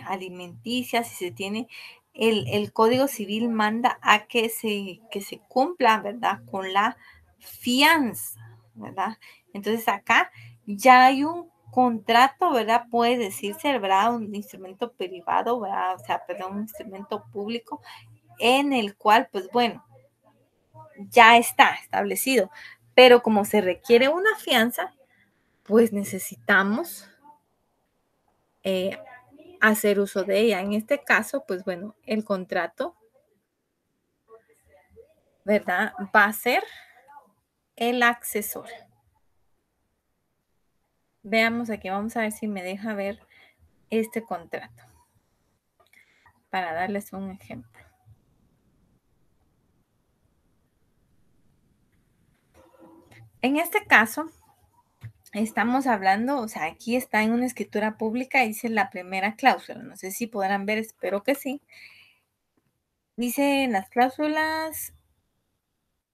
alimenticias y se tiene, el Código Civil manda a que se cumpla, ¿verdad? Con la fianza, ¿verdad? Entonces acá ya hay un contrato, ¿verdad? Puede decirse, ¿verdad? Un instrumento privado, ¿verdad? O sea, perdón, un instrumento público en el cual, pues bueno, ya está establecido. Pero como se requiere una fianza, pues necesitamos eh, hacer uso de ella. En este caso, pues bueno, el contrato, ¿verdad? Va a ser el accesor. Veamos aquí, vamos a ver si me deja ver este contrato para darles un ejemplo. En este caso, estamos hablando, o sea, aquí está en una escritura pública, dice la primera cláusula. No sé si podrán ver, espero que sí. Dice las cláusulas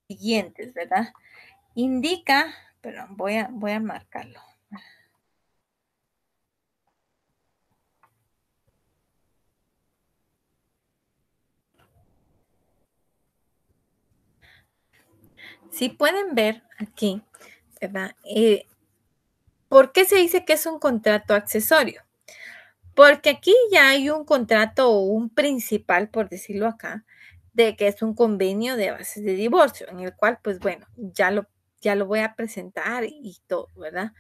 siguientes, ¿verdad? Indica, pero voy a marcarlo. Si pueden ver aquí, ¿verdad? ¿Por qué se dice que es un contrato accesorio? Porque aquí ya hay un contrato o un principal, por decirlo acá, de que es un convenio de bases de divorcio, en el cual, pues bueno, ya lo voy a presentar y todo, ¿verdad?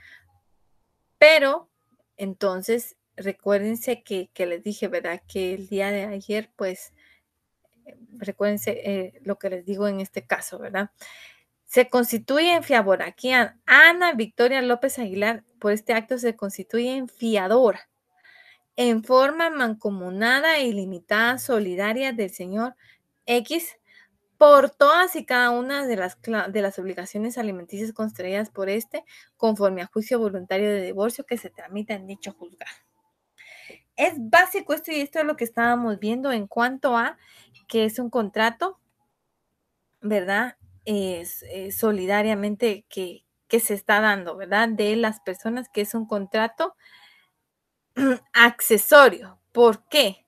Pero, entonces, recuérdense que les dije, ¿verdad? Que el día de ayer, pues, recuérdense lo que les digo en este caso, ¿verdad? Se constituye en fiadora. Aquí Ana Victoria López Aguilar, por este acto se constituye en fiadora en forma mancomunada e ilimitada solidaria del señor X por todas y cada una de las obligaciones alimenticias contraídas por este, conforme a juicio voluntario de divorcio que se tramita en dicho juzgado. Es básico esto y esto es lo que estábamos viendo en cuanto a que es un contrato, ¿verdad? Es solidariamente que se está dando, ¿verdad? De las personas, que es un contrato accesorio. ¿Por qué?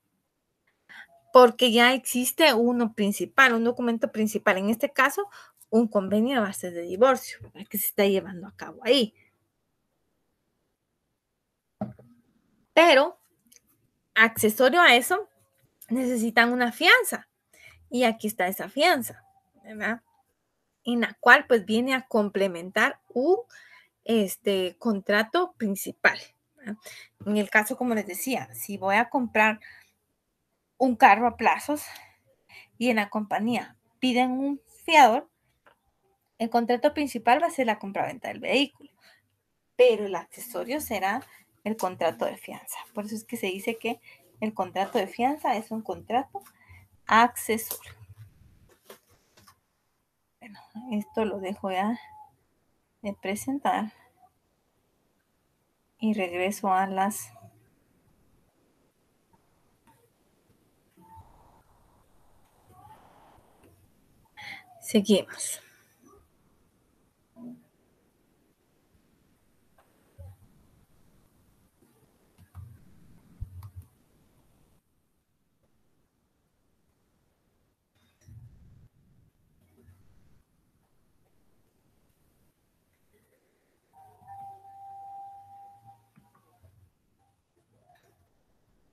Porque ya existe uno principal, un documento principal, en este caso, un convenio de bases de divorcio, ¿verdad? Que se está llevando a cabo ahí. Pero, accesorio a eso, necesitan una fianza. Y aquí está esa fianza, ¿verdad? En la cual pues viene a complementar un contrato principal, ¿verdad? En el caso, como les decía, si voy a comprar un carro a plazos y en la compañía piden un fiador, el contrato principal va a ser la compraventa del vehículo, pero el accesorio será el contrato de fianza. Por eso es que se dice que el contrato de fianza es un contrato accesorio. Bueno, esto lo dejo ya de presentar y regreso a las... Seguimos.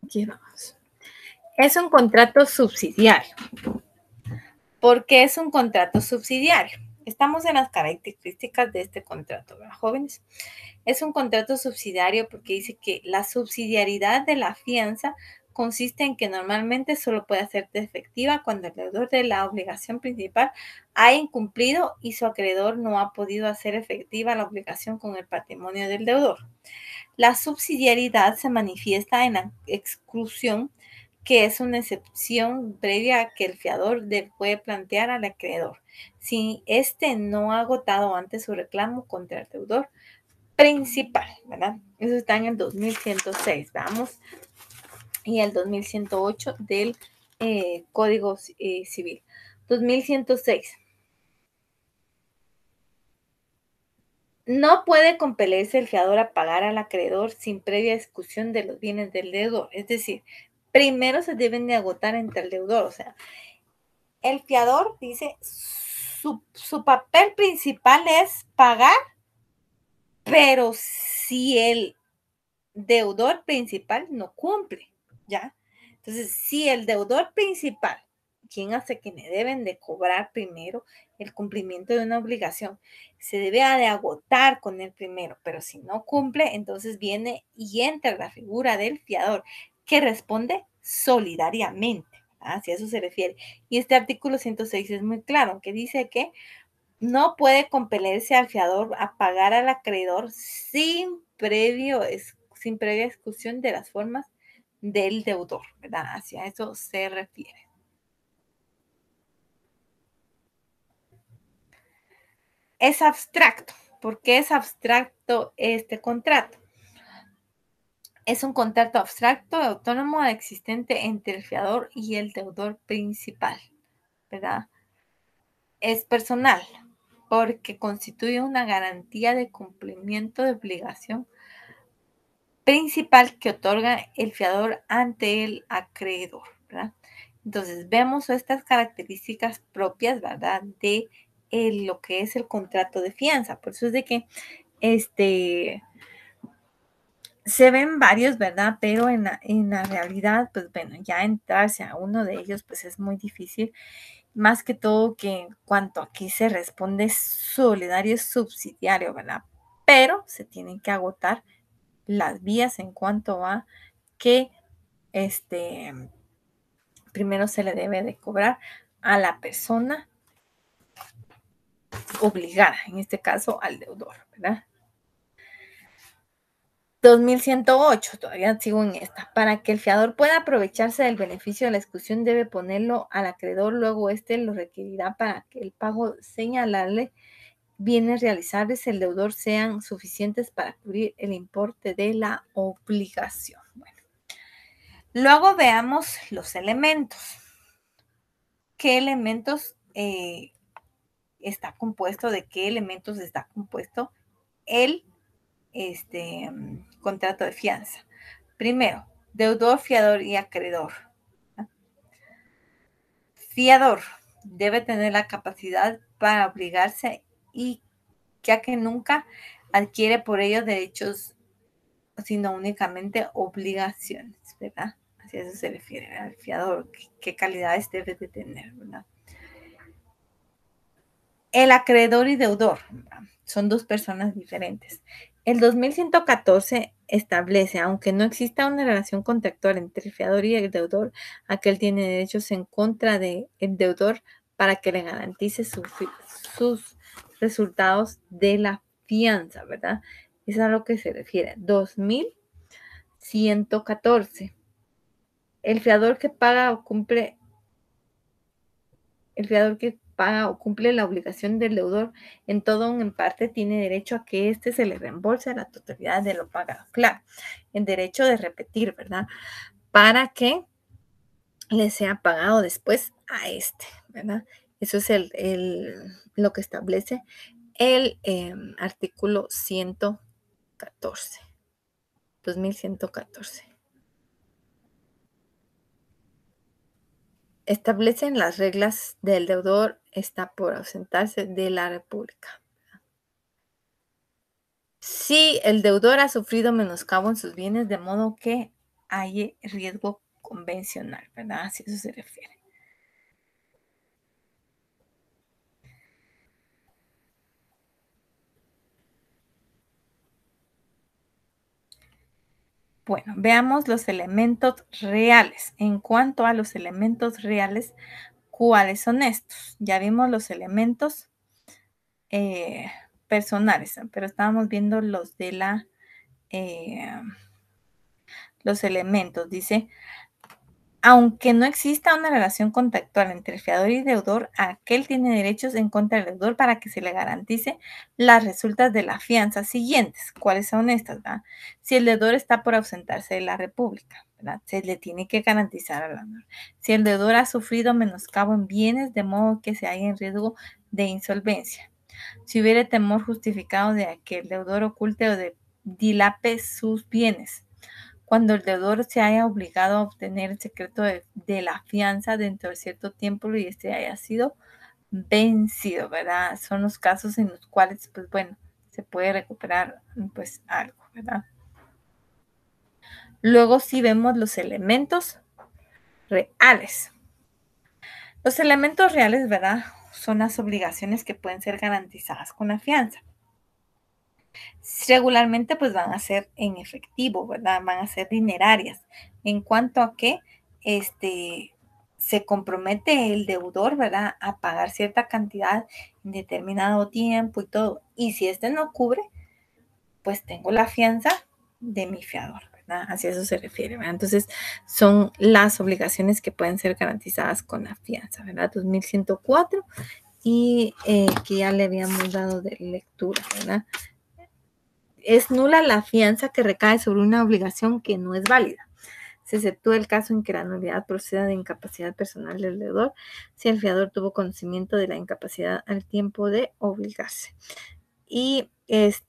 Aquí vamos. Es un contrato subsidiario. ¿Por qué es un contrato subsidiario? Estamos en las características de este contrato, ¿verdad, jóvenes? Es un contrato subsidiario porque dice que la subsidiariedad de la fianza consiste en que normalmente solo puede hacerte efectiva cuando el deudor de la obligación principal ha incumplido y su acreedor no ha podido hacer efectiva la obligación con el patrimonio del deudor. La subsidiariedad se manifiesta en la exclusión, que es una excepción previa a que el fiador puede plantear al acreedor, si éste no ha agotado antes su reclamo contra el deudor principal, ¿verdad? Eso está en el 2106, vamos, y el 2108 del Código Civil. 2106. No puede compelerse el fiador a pagar al acreedor sin previa discusión de los bienes del deudor. Es decir, primero se deben de agotar entre el deudor. O sea, el fiador dice, su papel principal es pagar, pero si el deudor principal no cumple, ¿ya? Entonces, si el deudor principal, quien hace que me deben de cobrar primero el cumplimiento de una obligación, se debe de agotar con el primero, pero si no cumple, entonces viene y entra la figura del fiador que responde solidariamente. Si a eso se refiere. Y este artículo 106 es muy claro, que dice que no puede compelerse al fiador a pagar al acreedor sin previa discusión de las formas del deudor, ¿verdad? Hacia eso se refiere. Es abstracto. ¿Por qué es abstracto este contrato? Es un contrato abstracto y autónomo existente entre el fiador y el deudor principal, ¿verdad? Es personal porque constituye una garantía de cumplimiento de obligación principal que otorga el fiador ante el acreedor, ¿verdad? Entonces, vemos estas características propias, ¿verdad? De lo que es el contrato de fianza. Por eso es de que se ven varios, ¿verdad? Pero en la realidad, pues bueno, ya entrarse a uno de ellos, pues es muy difícil. Más que todo que en cuanto aquí se responde solidario subsidiario, ¿verdad? Pero se tienen que agotar las vías en cuanto a que primero se le debe de cobrar a la persona obligada, en este caso al deudor, ¿verdad? 2108, todavía sigo en esta. Para que el fiador pueda aprovecharse del beneficio de la exclusión, debe ponerlo al acreedor, luego este lo requerirá para que el pago señalarle bienes realizables el deudor sean suficientes para cubrir el importe de la obligación. Bueno, luego veamos los elementos. ¿Qué elementos está compuesto? ¿De qué elementos está compuesto el contrato de fianza? Primero, deudor, fiador y acreedor. Fiador debe tener la capacidad para obligarse y ya que nunca adquiere por ello derechos, sino únicamente obligaciones, ¿verdad? Así a eso se refiere al fiador, qué calidades debe de tener, ¿verdad? El acreedor y deudor, ¿verdad? Son dos personas diferentes. El 2114 establece, aunque no exista una relación contractual entre el fiador y el deudor, aquel tiene derechos en contra del deudor para que le garantice sus resultados de la fianza, ¿verdad? Es a lo que se refiere. 2114. El fiador que paga o cumple, el fiador que paga o cumple la obligación del deudor en todo o en parte, tiene derecho a que éste se le reembolse la totalidad de lo pagado. Claro, en derecho de repetir, ¿verdad? Para que le sea pagado después a este, ¿verdad? Eso es lo que establece el artículo 114, 2114. Establecen las reglas del deudor está por ausentarse de la República. Si el deudor ha sufrido menoscabo en sus bienes, de modo que hay riesgo convencional, ¿verdad? Si eso se refiere. Bueno, veamos los elementos reales. En cuanto a los elementos reales, ¿cuáles son estos? Ya vimos los elementos eh, personales, pero estábamos viendo eh, los elementos. Dice, aunque no exista una relación contractual entre el fiador y deudor, aquel tiene derechos en contra del deudor para que se le garantice las resultas de la fianza siguientes. ¿Cuáles son estas? ¿Verdad? Si el deudor está por ausentarse de la República, ¿verdad? Se le tiene que garantizar al deudor. Si el deudor ha sufrido menoscabo en bienes, de modo que se haya en riesgo de insolvencia. Si hubiere temor justificado de que el deudor oculte o dilape sus bienes, cuando el deudor se haya obligado a obtener el secreto de la fianza dentro de cierto tiempo y este haya sido vencido, ¿verdad? Son los casos en los cuales, pues bueno, se puede recuperar pues algo, ¿verdad? Luego sí vemos los elementos reales. Los elementos reales, ¿verdad? Son las obligaciones que pueden ser garantizadas con la fianza. Regularmente pues van a ser en efectivo, ¿verdad? Van a ser dinerarias. En cuanto a que se compromete el deudor, ¿verdad? A pagar cierta cantidad en determinado tiempo y todo. Y si este no cubre, pues tengo la fianza de mi fiador, ¿verdad? Así eso se refiere, ¿verdad? Entonces son las obligaciones que pueden ser garantizadas con la fianza, ¿verdad? 2104 y que ya le habíamos dado de lectura, ¿verdad? Es nula la fianza que recae sobre una obligación que no es válida. Se exceptúa el caso en que la nulidad proceda de incapacidad personal del deudor, si el fiador tuvo conocimiento de la incapacidad al tiempo de obligarse. Y es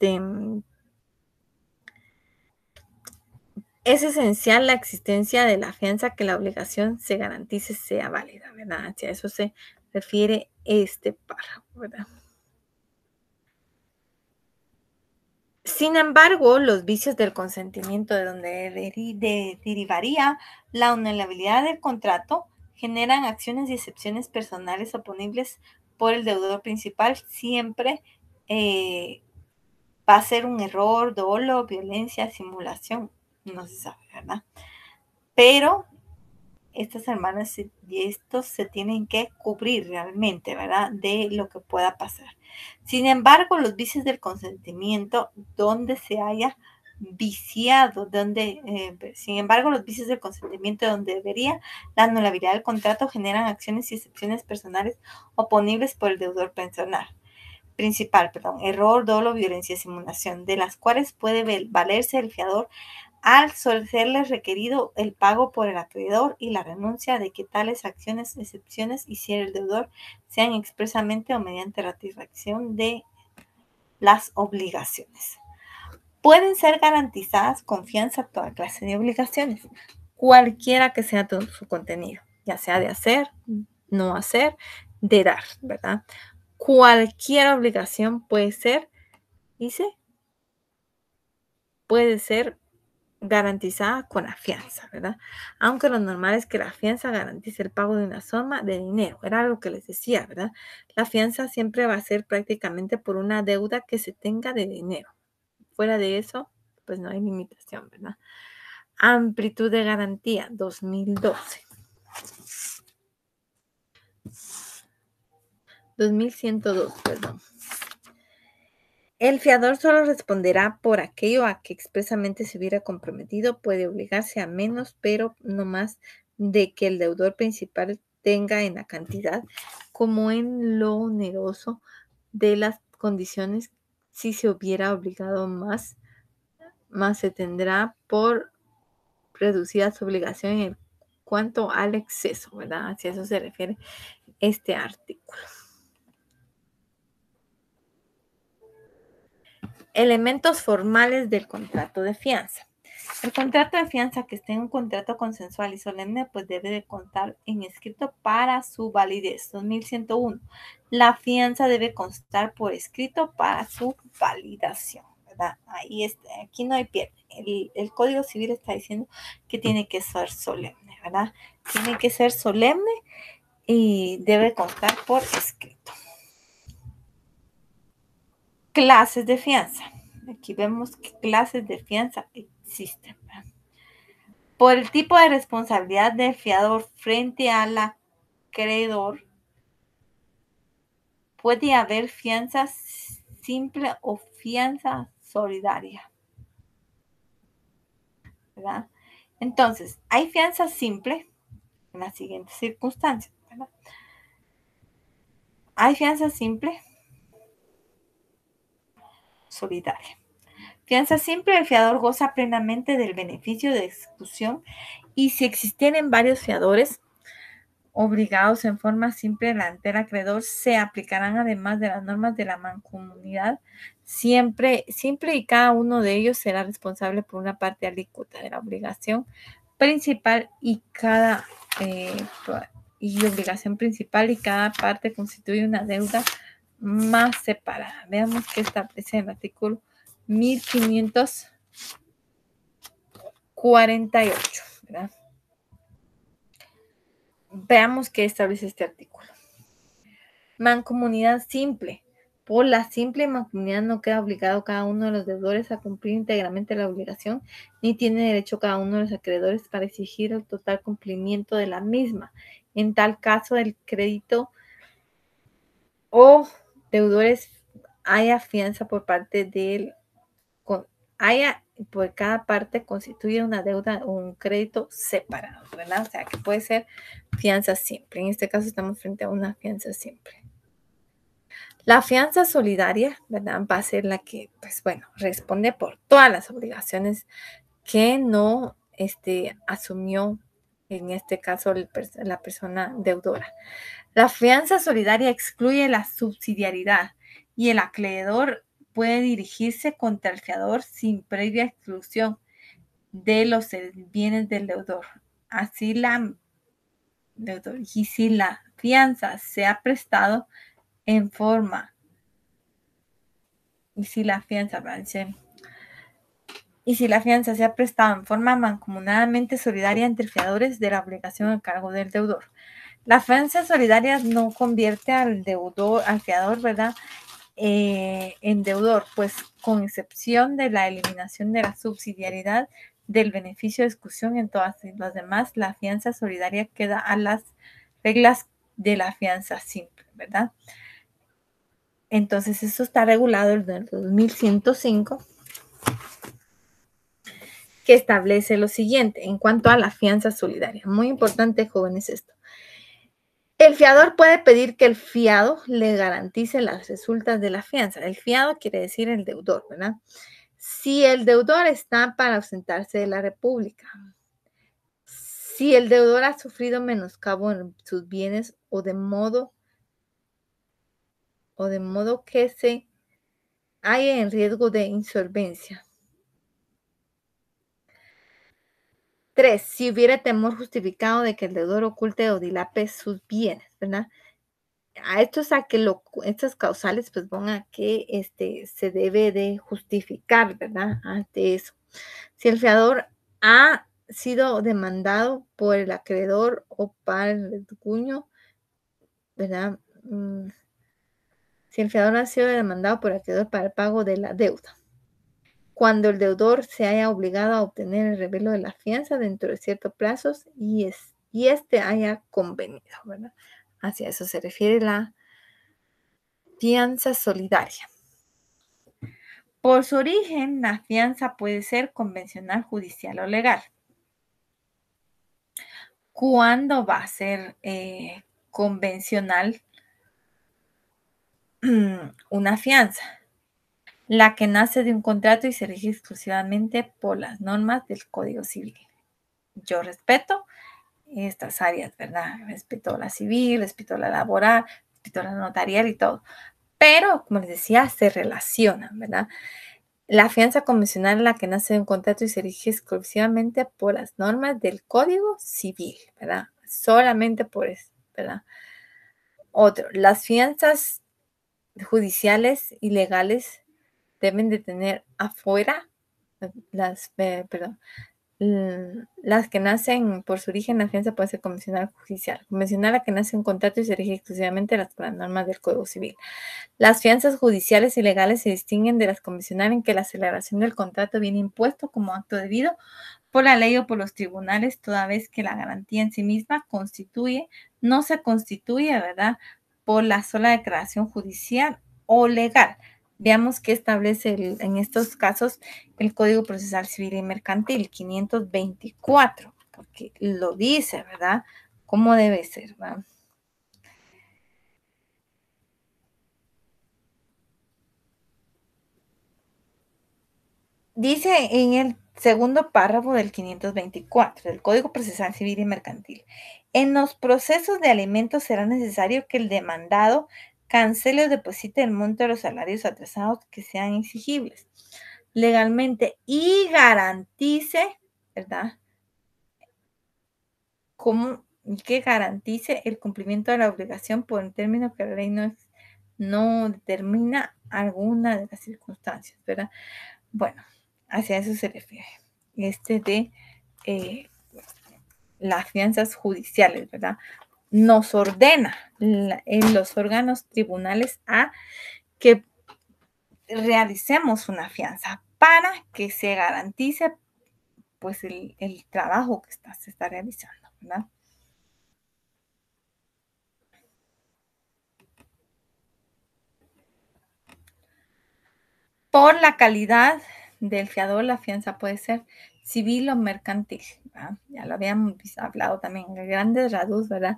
esencial la existencia de la fianza que la obligación se garantice sea válida, ¿verdad? Hacia eso se refiere este párrafo, ¿verdad? Sin embargo, los vicios del consentimiento de donde derivaría la anulabilidad del contrato generan acciones y excepciones personales oponibles por el deudor principal. Siempre va a ser un error, dolo, violencia, simulación, no se sabe, ¿verdad? Pero estas hermanas y estos se tienen que cubrir realmente, ¿verdad? De lo que pueda pasar. Sin embargo, los vicios del consentimiento, donde se haya viciado, sin embargo, los vicios del consentimiento donde debería la anulabilidad del contrato generan acciones y excepciones personales oponibles por el deudor principal, error, dolo, violencia, simulación, de las cuales puede valerse el fiador al serles requerido el pago por el acreedor y la renuncia de que tales acciones, excepciones hiciera el deudor, sean expresamente o mediante ratificación de las obligaciones. Pueden ser garantizadas confianza toda clase de obligaciones, cualquiera que sea su contenido, ya sea de hacer, no hacer, de dar, ¿verdad? Cualquier obligación puede ser garantizada con la fianza, ¿verdad? Aunque lo normal es que la fianza garantice el pago de una suma de dinero. Era algo que les decía, ¿verdad? La fianza siempre va a ser prácticamente por una deuda que se tenga de dinero. Fuera de eso, pues no hay limitación, ¿verdad? Amplitud de garantía, 2012. 2102, perdón. El fiador solo responderá por aquello a que expresamente se hubiera comprometido, puede obligarse a menos, pero no más de que el deudor principal tenga en la cantidad como en lo oneroso de las condiciones. Si se hubiera obligado más se tendrá por reducida su obligación en cuanto al exceso, ¿verdad? Hacia eso se refiere este artículo. Elementos formales del contrato de fianza. El contrato de fianza que esté en un contrato consensual y solemne, pues debe de contar en escrito para su validez. 2101. La fianza debe constar por escrito para su validación, ¿verdad? Ahí está, aquí no hay pierde. El Código Civil está diciendo que tiene que ser solemne, ¿verdad? Tiene que ser solemne y debe constar por escrito. Clases de fianza. Aquí vemos qué clases de fianza existen. Por el tipo de responsabilidad del fiador frente al acreedor, puede haber fianza simple o fianza solidaria, ¿verdad? Entonces, hay fianza simple en las siguientes circunstancias, ¿verdad? Hay fianza simple solidaria. Fianza simple, el fiador goza plenamente del beneficio de ejecución y si existieren varios fiadores obligados en forma simple delante del acreedor, se aplicarán además de las normas de la mancomunidad siempre y cada uno de ellos será responsable por una parte alícuota de la obligación principal obligación principal y cada parte constituye una deuda más separada. Veamos qué establece el artículo 1548, ¿verdad? Veamos qué establece este artículo. Mancomunidad simple. Por la simple mancomunidad no queda obligado cada uno de los deudores a cumplir íntegramente la obligación, ni tiene derecho cada uno de los acreedores para exigir el total cumplimiento de la misma. En tal caso, el crédito o deudores haya fianza por parte del haya por cada parte constituye una deuda o un crédito separado, ¿verdad? O sea, que puede ser fianza simple. En este caso estamos frente a una fianza simple. La fianza solidaria, ¿verdad? Va a ser la que, pues bueno, responde por todas las obligaciones que no asumió, en este caso, la persona deudora. La fianza solidaria excluye la subsidiariedad y el acreedor puede dirigirse contra el fiador sin previa exclusión de los bienes del deudor. Así y si la fianza se ha prestado en forma y si la fianza se ha prestado en forma mancomunadamente solidaria entre fiadores de la obligación a cargo del deudor. La fianza solidaria no convierte al fiador, ¿verdad? En deudor, pues con excepción de la eliminación de la subsidiariedad del beneficio de exclusión en todas las demás, la fianza solidaria queda a las reglas de la fianza simple, ¿verdad? Entonces, eso está regulado en el 2105, que establece lo siguiente en cuanto a la fianza solidaria. Muy importante, jóvenes, esto. El fiador puede pedir que el fiado le garantice las resultas de la fianza. El fiado quiere decir el deudor, ¿verdad? Si el deudor está para ausentarse de la República, si el deudor ha sufrido menoscabo en sus bienes o de modo que se haya en riesgo de insolvencia. 3. Si hubiera temor justificado de que el deudor oculte o dilape sus bienes, ¿verdad? A esto es a que estas causales pues van a que se debe de justificar, ¿verdad? Ante eso. Si el fiador ha sido demandado por el acreedor o para el cuño, ¿verdad? Si el fiador ha sido demandado por el acreedor para el pago de la deuda. Cuando el deudor se haya obligado a obtener el revelo de la fianza dentro de ciertos plazos y haya convenido, ¿verdad? Hacia eso se refiere la fianza solidaria. Por su origen, la fianza puede ser convencional, judicial o legal. ¿Cuándo va a ser convencional una fianza? La que nace de un contrato y se rige exclusivamente por las normas del Código Civil. Yo respeto estas áreas, ¿verdad? Respeto la civil, respeto la laboral, respeto la notarial y todo. Pero, como les decía, se relacionan, ¿verdad? La fianza convencional es la que nace de un contrato y se rige exclusivamente por las normas del Código Civil, ¿verdad? Solamente por eso, ¿verdad? Otro, las fianzas judiciales y legales deben de tener afuera perdón, las que nacen por su origen, la fianza puede ser convencional o judicial. Convencional, la que nace un contrato y se rige exclusivamente por las normas del Código Civil. Las fianzas judiciales y legales se distinguen de las convencionales en que la celebración del contrato viene impuesto como acto debido por la ley o por los tribunales, toda vez que la garantía en sí misma no se constituye, ¿verdad?, por la sola declaración judicial o legal. Veamos qué establece en estos casos el Código Procesal Civil y Mercantil 524, porque lo dice, ¿verdad? ¿Cómo debe ser? ¿Verdad? Dice en el segundo párrafo del 524 del Código Procesal Civil y Mercantil, en los procesos de alimentos será necesario que el demandado cancele o deposite el monto de los salarios atrasados que sean exigibles legalmente y garantice, ¿verdad? Como que garantice el cumplimiento de la obligación por un término que la ley no determina alguna de las circunstancias, ¿verdad? Bueno, hacia eso se refiere. De eh, las fianzas judiciales, ¿verdad? Nos ordena en los órganos tribunales a que realicemos una fianza para que se garantice pues el trabajo que se está realizando, ¿verdad? Por la calidad del fiador, la fianza puede ser civil o mercantil, ¿verdad? Ya lo habíamos hablado también en grandes rasgos, ¿verdad?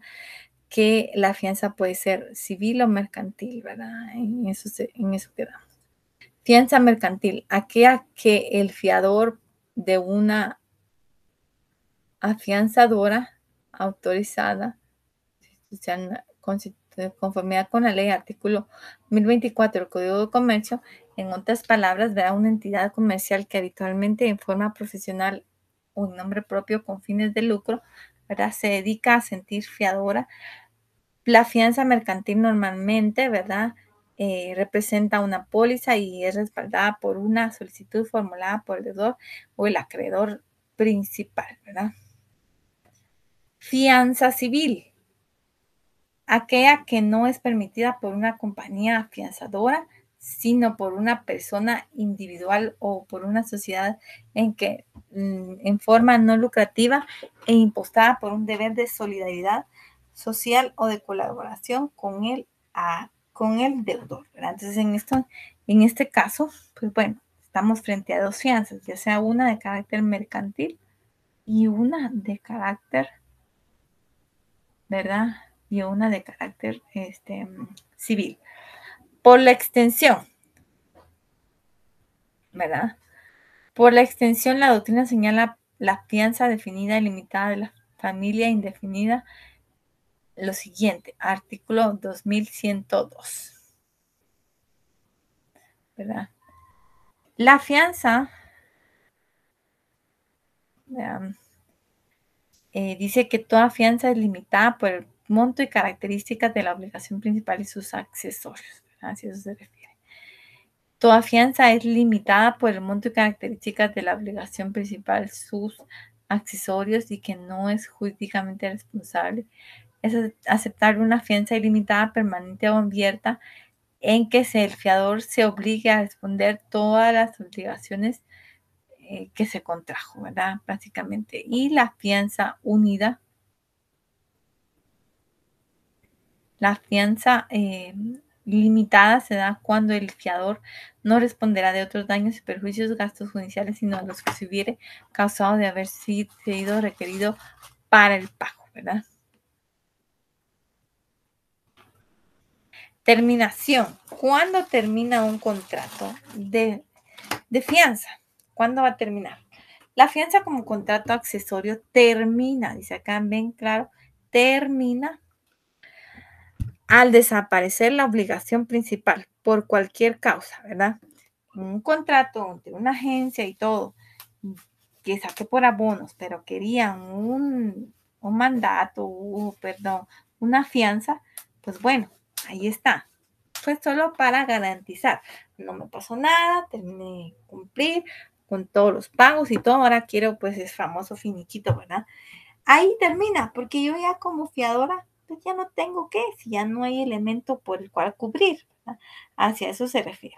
Que la fianza puede ser civil o mercantil, ¿verdad? En eso quedamos. Fianza mercantil, aquella que el fiador de una afianzadora autorizada, conformidad con la ley, artículo 1024 del Código de Comercio, en otras palabras, verá una entidad comercial que habitualmente en forma profesional o en nombre propio con fines de lucro, ¿verdad? Se dedica a sentir fiadora. La fianza mercantil normalmente, ¿verdad? Representa una póliza y es respaldada por una solicitud formulada por el deudor o el acreedor principal, ¿verdad? Fianza civil, aquella que no es permitida por una compañía afianzadora, sino por una persona individual o por una sociedad en forma no lucrativa e impostada por un deber de solidaridad social o de colaboración con el deudor, ¿verdad? Entonces, en este caso, pues bueno, estamos frente a dos fianzas, ya sea una de carácter mercantil y una de carácter, ¿verdad? Y una de carácter civil. Por la extensión, ¿verdad? Por la extensión, la doctrina señala la fianza definida y limitada de la familia indefinida. Lo siguiente, artículo 2102, ¿verdad? La fianza, ¿verdad? Dice que toda fianza es limitada por el monto y características de la obligación principal y sus accesorios, ¿verdad? Así eso se refiere. Toda fianza es limitada por el monto y características de la obligación principal, sus accesorios y que no es jurídicamente responsable. Es aceptar una fianza ilimitada, permanente o abierta en que el fiador se obligue a responder todas las obligaciones que se contrajo, ¿verdad? Básicamente. Y la fianza unida, la fianza limitada se da cuando el fiador no responderá de otros daños y perjuicios, gastos judiciales, sino de los que se hubiere causado de haber sido requerido para el pago, ¿verdad? Terminación. ¿Cuándo termina un contrato de fianza? ¿Cuándo va a terminar? La fianza como contrato accesorio termina, dice acá, ven claro, termina al desaparecer la obligación principal por cualquier causa, ¿verdad? Un contrato entre una agencia y todo, que saqué por abonos, pero querían un mandato, perdón, una fianza, pues bueno, ahí está. Fue solo para garantizar. No me pasó nada, terminé de cumplir con todos los pagos y todo. Ahora quiero pues ese famoso finiquito, ¿verdad? Ahí termina, porque yo ya como fiadora, pues ya no tengo que, si ya no hay elemento por el cual cubrir, ¿verdad? Hacia eso se refiere.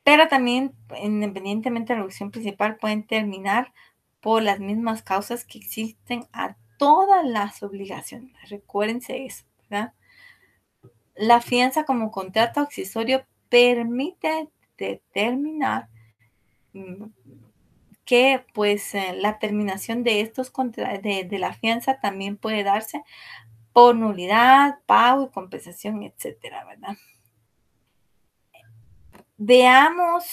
Pero también, independientemente de la reducción principal, pueden terminar por las mismas causas que existen a todas las obligaciones. Recuérdense eso, ¿verdad? La fianza como contrato accesorio permite determinar que pues la terminación de estos de la fianza también puede darse por nulidad, pago y compensación, etcétera, ¿verdad? Veamos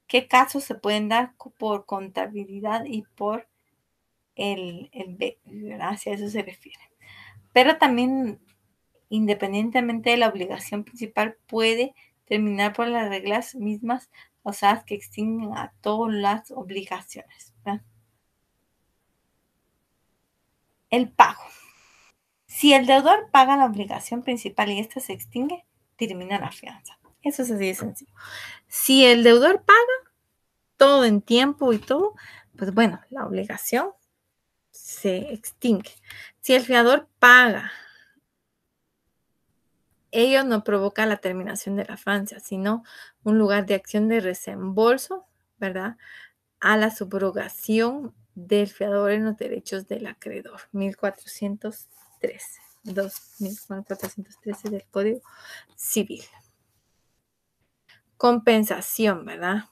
qué casos se pueden dar por contabilidad y por el B, ¿verdad? Hacia eso se refiere. Pero también, independientemente de la obligación principal, puede terminar por las reglas mismas, o sea, que extinguen a todas las obligaciones, ¿verdad? El pago. Si el deudor paga la obligación principal y ésta se extingue, termina la fianza. Eso es así de sencillo. Si el deudor paga todo en tiempo y todo, pues bueno, la obligación se extingue. Si el fiador paga, ello no provoca la terminación de la fianza, sino un lugar de acción de reembolso, ¿verdad? A la subrogación del fiador en los derechos del acreedor. 1413, 2413 del Código Civil. Compensación, ¿verdad?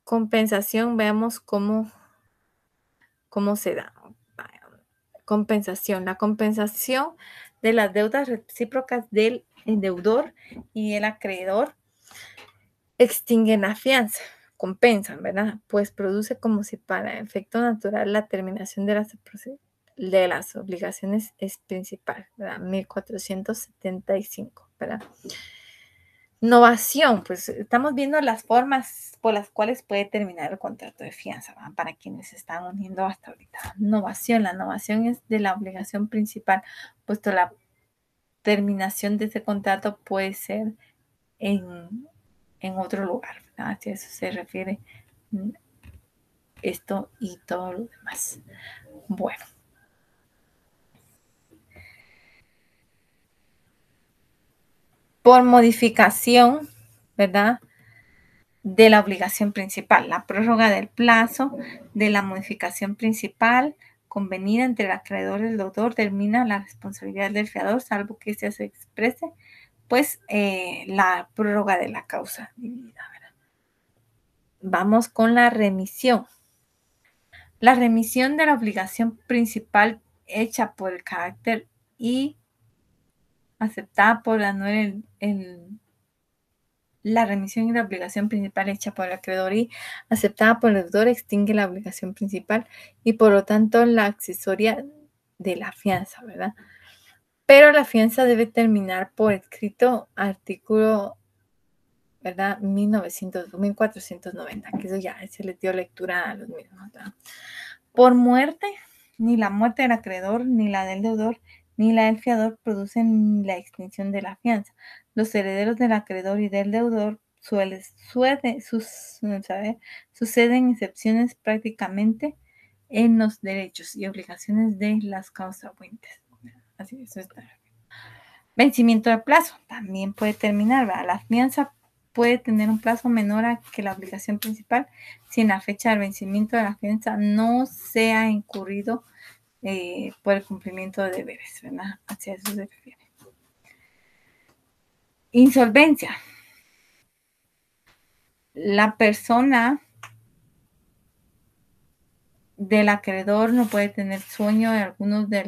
Compensación, veamos cómo se da. Compensación. La compensación de las deudas recíprocas del deudor y el acreedor extinguen la fianza, compensan, ¿verdad? Pues produce como si para efecto natural la terminación de las obligaciones es principal, ¿verdad? 1475, ¿verdad? Novación, pues estamos viendo las formas por las cuales puede terminar el contrato de fianza, ¿verdad? Para quienes se están uniendo hasta ahorita. Novación, la novación es de la obligación principal, puesto la terminación de ese contrato puede ser en otro lugar, ¿verdad? Si a eso se refiere esto y todo lo demás. Bueno, por modificación, ¿verdad? De la obligación principal, la prórroga del plazo de la modificación principal convenida entre el acreedor y el deudor termina la responsabilidad del fiador, salvo que se exprese, pues, la prórroga de la causa dividida, ¿verdad? Vamos con la remisión. La remisión de la obligación principal hecha por el carácter y aceptada por la remisión y la obligación principal hecha por el acreedor y aceptada por el deudor extingue la obligación principal y por lo tanto la accesoria de la fianza, ¿verdad? Pero la fianza debe terminar por escrito artículo, ¿verdad? 1490, que eso ya se les dio lectura a los mismos, ¿verdad? Por muerte, ni la muerte del acreedor, ni la del deudor, ni la del fiador producen la extinción de la fianza. Los herederos del acreedor y del deudor suceden excepciones prácticamente en los derechos y obligaciones de las causafuentes. Así eso está. Vencimiento de plazo también puede terminar, ¿verdad? La fianza puede tener un plazo menor a que la obligación principal si en la fecha del vencimiento de la fianza no se ha incurrido por el cumplimiento de deberes, ¿verdad? Hacia eso se refiere. Insolvencia. La persona del acreedor no puede tener sueño de algunos de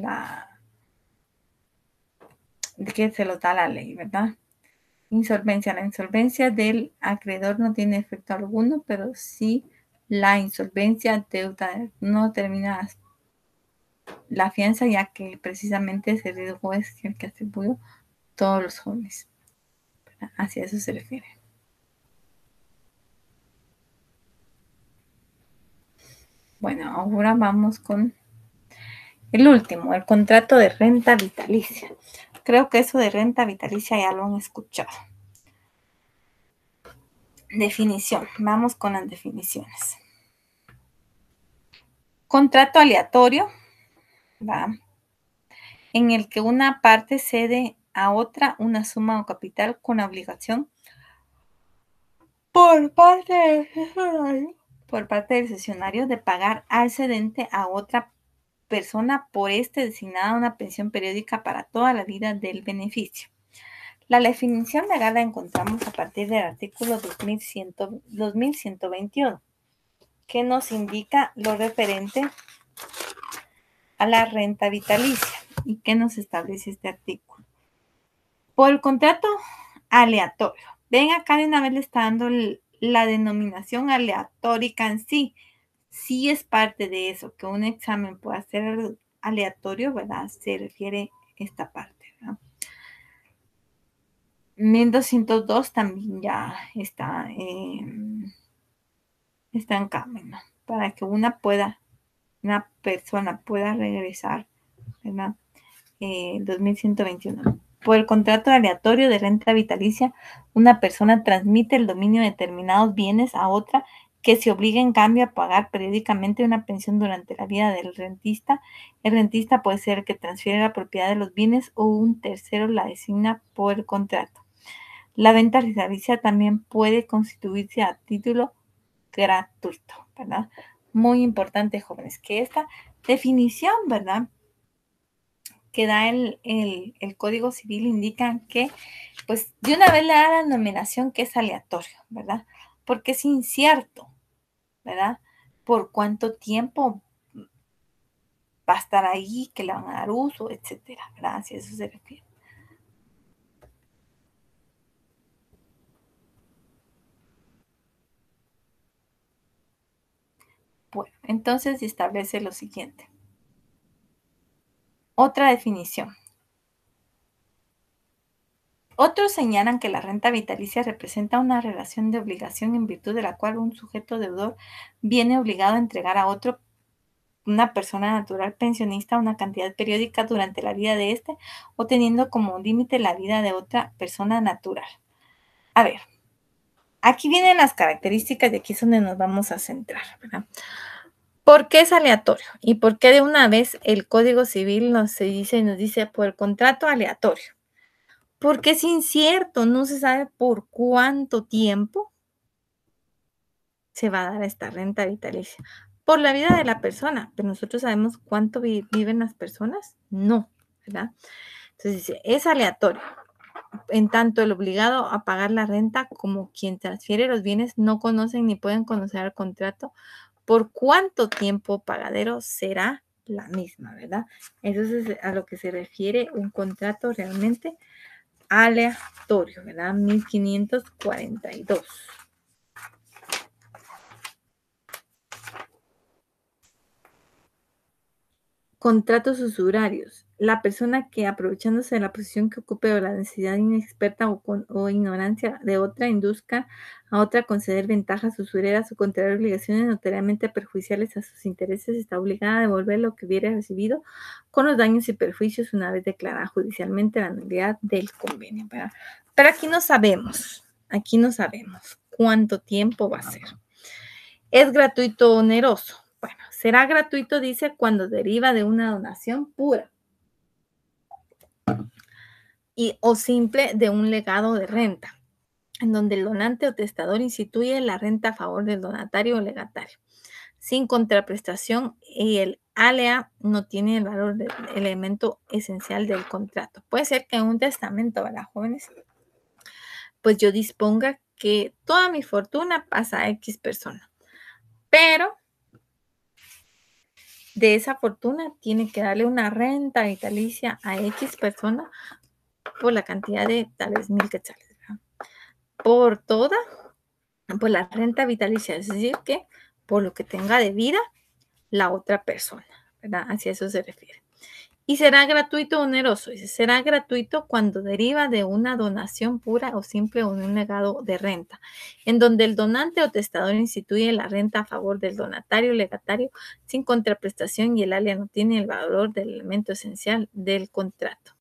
que se los da la ley, ¿verdad? Insolvencia. La insolvencia del acreedor no tiene efecto alguno, pero sí la insolvencia deuda no termina la fianza, ya que precisamente ese riesgo es el que atribuyó todos los jóvenes. Hacia eso se refiere. Bueno, ahora vamos con el último, el contrato de renta vitalicia. Creo que eso de renta vitalicia ya lo han escuchado. Definición. Vamos con las definiciones. Contrato aleatorio, ¿va? En el que una parte cede a otra una suma o capital con la obligación por parte del cesionario de pagar al cedente a otra persona por designada una pensión periódica para toda la vida del beneficio. La definición legal la encontramos a partir del artículo 2121, que nos indica lo referente a la renta vitalicia. ¿Y qué nos establece este artículo? Por el contrato aleatorio. Ven, acá de una vez le está dando la denominación aleatórica en sí. Sí es parte de eso, que un examen pueda ser aleatorio, ¿verdad? Se refiere a esta parte, ¿verdad? 1202 también ya está en camino para que una persona pueda regresar, ¿verdad? 2121. Por el contrato aleatorio de renta vitalicia, una persona transmite el dominio de determinados bienes a otra que se obliga en cambio a pagar periódicamente una pensión durante la vida del rentista. El rentista puede ser el que transfiere la propiedad de los bienes o un tercero la designa por el contrato. La venta vitalicia también puede constituirse a título gratuito, ¿verdad? Muy importante, jóvenes, que esta definición, ¿verdad?, que da el Código Civil indica que, pues, de una vez le da la denominación que es aleatorio, ¿verdad? Porque es incierto, ¿verdad? Por cuánto tiempo va a estar ahí, que le van a dar uso, etcétera, ¿verdad? Así eso se refiere. Bueno, entonces establece lo siguiente. Otra definición. Otros señalan que la renta vitalicia representa una relación de obligación en virtud de la cual un sujeto deudor viene obligado a entregar a una persona natural pensionista una cantidad periódica durante la vida de éste o teniendo como límite la vida de otra persona natural. A ver, aquí vienen las características y aquí es donde nos vamos a centrar, ¿verdad? ¿Por qué es aleatorio? ¿Y por qué de una vez el Código Civil nos dice por el contrato aleatorio? Porque es incierto, no se sabe por cuánto tiempo se va a dar esta renta vitalicia. Por la vida de la persona, pero nosotros sabemos cuánto viven las personas, no, ¿verdad? Entonces dice, es aleatorio. En tanto, el obligado a pagar la renta como quien transfiere los bienes no conocen ni pueden conocer el contrato por cuánto tiempo pagadero será la misma, ¿verdad? Eso es a lo que se refiere un contrato realmente aleatorio, ¿verdad? 1542. Contratos usurarios. La persona que, aprovechándose de la posición que ocupe o la necesidad inexperta o ignorancia de otra, induzca a otra a conceder ventajas usureras o contraer obligaciones notariamente perjudiciales a sus intereses, está obligada a devolver lo que hubiera recibido con los daños y perjuicios una vez declarada judicialmente la nulidad del convenio, ¿verdad? Pero aquí no sabemos cuánto tiempo va a ser. ¿Es gratuito o oneroso? Bueno, será gratuito, dice, cuando deriva de una donación pura o simple de un legado de renta, en donde el donante o testador instituye la renta a favor del donatario o legatario, sin contraprestación, y el alea no tiene el valor del elemento esencial del contrato. Puede ser que en un testamento, ¿verdad, jóvenes? Pues yo disponga que toda mi fortuna pasa a X persona, pero de esa fortuna tiene que darle una renta vitalicia a X persona por la cantidad de tales 1000 quetzales, ¿verdad? Por toda, por la renta vitalicia, es decir, que por lo que tenga de vida la otra persona, ¿verdad? Hacia eso se refiere. Y será gratuito o oneroso. Dice, será gratuito cuando deriva de una donación pura o simple o de un legado de renta, en donde el donante o testador instituye la renta a favor del donatario o legatario sin contraprestación y el alien no tiene el valor del elemento esencial del contrato.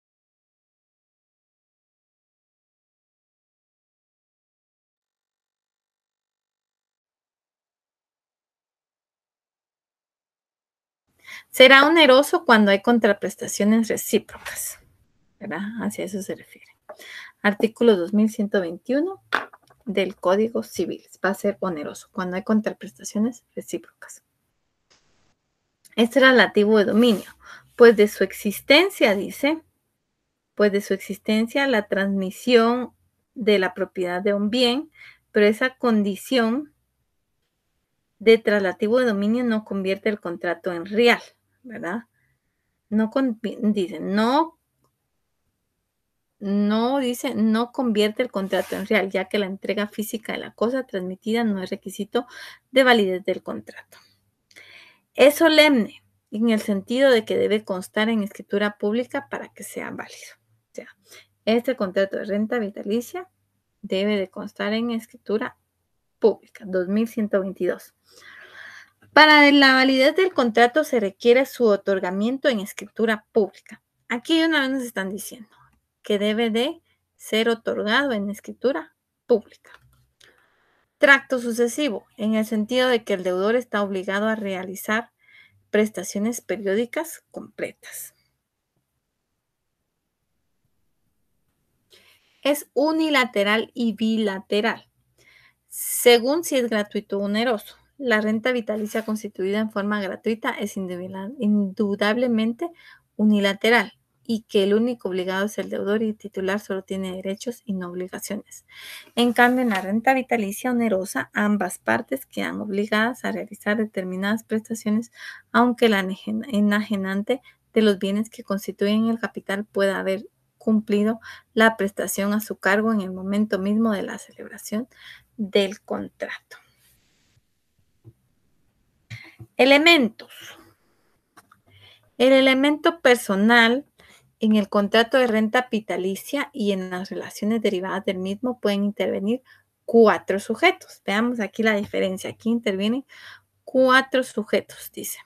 Será oneroso cuando hay contraprestaciones recíprocas, ¿verdad? Hacia eso se refiere. Artículo 2121 del Código Civil. Va a ser oneroso cuando hay contraprestaciones recíprocas. Es relativo de dominio, pues de su existencia, dice, pues de su existencia la transmisión de la propiedad de un bien, pero esa condición de traslativo de dominio no convierte el contrato en real, ¿verdad? No dice, no convierte el contrato en real, ya que la entrega física de la cosa transmitida no es requisito de validez del contrato. Es solemne en el sentido de que debe constar en escritura pública para que sea válido. O sea, este contrato de renta vitalicia debe de constar en escritura pública. 2122. Para la validez del contrato se requiere su otorgamiento en escritura pública. Aquí una vez nos están diciendo que debe de ser otorgado en escritura pública. Tracto sucesivo, en el sentido de que el deudor está obligado a realizar prestaciones periódicas completas. Es unilateral y bilateral, según si es gratuito o oneroso. La renta vitalicia constituida en forma gratuita es indudablemente unilateral y que el único obligado es el deudor y el titular solo tiene derechos y no obligaciones. En cambio, en la renta vitalicia onerosa, ambas partes quedan obligadas a realizar determinadas prestaciones, aunque el enajenante de los bienes que constituyen el capital pueda haber cumplido la prestación a su cargo en el momento mismo de la celebración del contrato. Elementos. El elemento personal en el contrato de renta vitalicia y en las relaciones derivadas del mismo pueden intervenir 4 sujetos. Veamos aquí la diferencia. Aquí intervienen 4 sujetos, dice.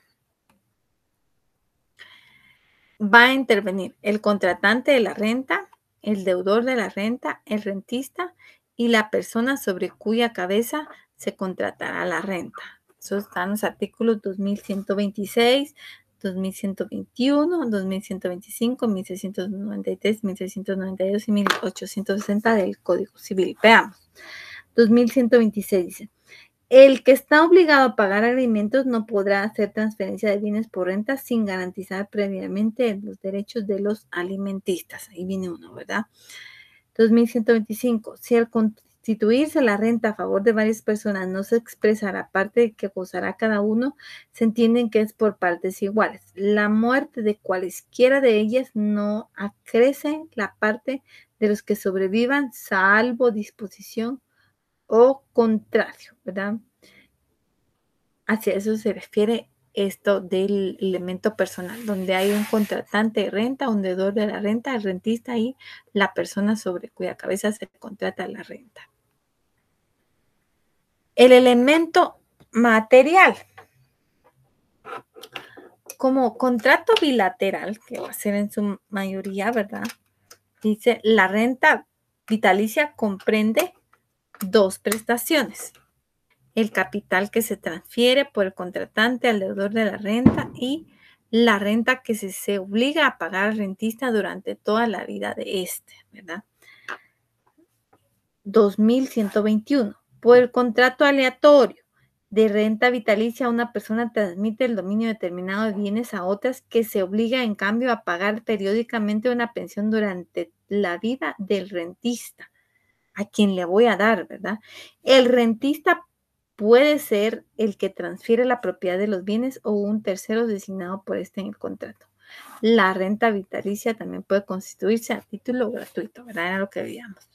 Va a intervenir el contratante de la renta, el deudor de la renta, el rentista y la persona sobre cuya cabeza se contratará la renta. Eso están en los artículos 2126, 2121, 2125, 1693, 1692 y 1860 del Código Civil. Veamos. 2126 dice: el que está obligado a pagar alimentos no podrá hacer transferencia de bienes por renta sin garantizar previamente los derechos de los alimentistas. Ahí viene uno, ¿verdad? 2125. Si al constituirse la renta a favor de varias personas no se expresa la parte de que gozará cada uno, se entienden que es por partes iguales. La muerte de cualesquiera de ellas no acrece la parte de los que sobrevivan, salvo disposición o contrario, ¿verdad? Hacia eso se refiere esto del elemento personal, donde hay un contratante de renta, un deudor de la renta, el rentista y la persona sobre cuya cabeza se contrata la renta. El elemento material. Como contrato bilateral, que va a ser en su mayoría, ¿verdad? Dice, la renta vitalicia comprende 2 prestaciones: el capital que se transfiere por el contratante al deudor de la renta y la renta que se obliga a pagar al rentista durante toda la vida de este, ¿verdad? 2121. Por el contrato aleatorio de renta vitalicia, una persona transmite el dominio determinado de bienes a otras que se obliga en cambio a pagar periódicamente una pensión durante la vida del rentista, a quien le voy a dar, ¿verdad? El rentista puede ser el que transfiere la propiedad de los bienes o un tercero designado por este en el contrato. La renta vitalicia también puede constituirse a título gratuito, ¿verdad? Era lo que veíamos.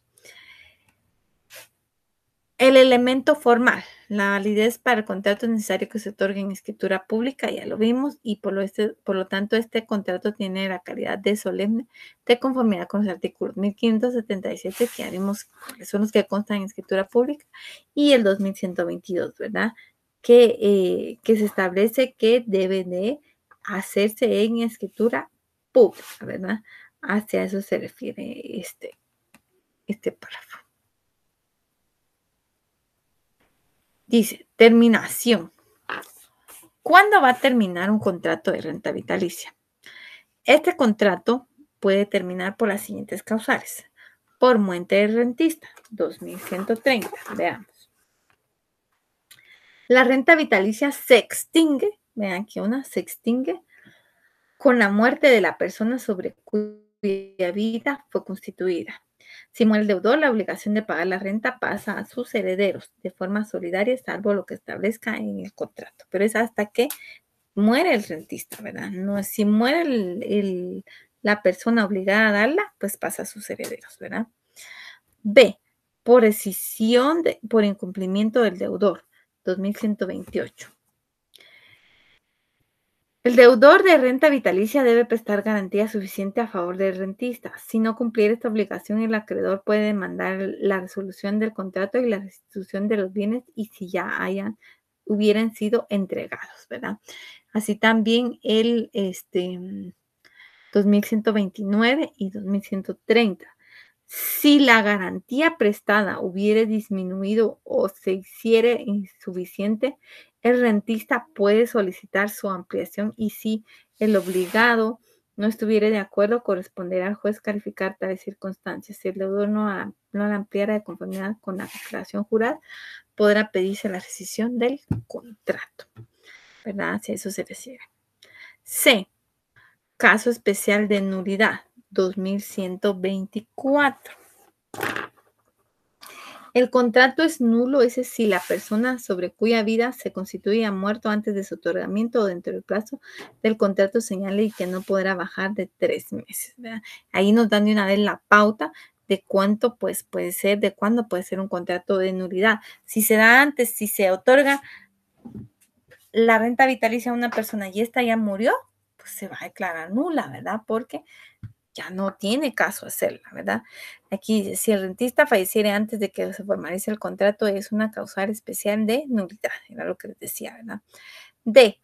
El elemento formal. La validez para el contrato es necesario que se otorgue en escritura pública, ya lo vimos, y por lo tanto este contrato tiene la calidad de solemne de conformidad con los artículos 1577, que ya vimos cuáles son los que constan en escritura pública, y el 2122, ¿verdad? Que se establece que debe de hacerse en escritura pública, ¿verdad? Hacia eso se refiere este párrafo. Dice, terminación. ¿Cuándo va a terminar un contrato de renta vitalicia? Este contrato puede terminar por las siguientes causales. Por muerte del rentista, 2130. Veamos. La renta vitalicia se extingue, vean que se extingue con la muerte de la persona sobre cuya vida fue constituida. Si muere el deudor, la obligación de pagar la renta pasa a sus herederos de forma solidaria, salvo lo que establezca en el contrato. Pero es hasta que muere el rentista, ¿verdad? No, si muere la persona obligada a darla, pues pasa a sus herederos, ¿verdad? B, por rescisión por incumplimiento del deudor, 2128. El deudor de renta vitalicia debe prestar garantía suficiente a favor del rentista. Si no cumpliera esta obligación, el acreedor puede demandar la resolución del contrato y la restitución de los bienes y si ya hubieran sido entregados, ¿verdad? Así también el 2129 y 2130. Si la garantía prestada hubiere disminuido o se hiciere insuficiente, el rentista puede solicitar su ampliación y si el obligado no estuviera de acuerdo, corresponderá al juez calificar tales circunstancias. Si el deudor no la ampliara de conformidad con la declaración jurada, podrá pedirse la rescisión del contrato, ¿verdad? Si a eso se refiere. C. Caso especial de nulidad, 2124. El contrato es nulo ese si la persona sobre cuya vida se constituye ha muerto antes de su otorgamiento o dentro del plazo del contrato señale y que no podrá bajar de 3 meses, ¿verdad? Ahí nos dan de una vez la pauta de cuánto pues puede ser, de cuándo puede ser un contrato de nulidad. Si se da antes, si se otorga la renta vitalicia a una persona y esta ya murió, pues se va a declarar nula, ¿verdad? Porque ya no tiene caso hacerla, ¿verdad? Aquí, si el rentista falleciera antes de que se formalice el contrato, es una causal especial de nulidad, era lo que les decía, ¿verdad? D,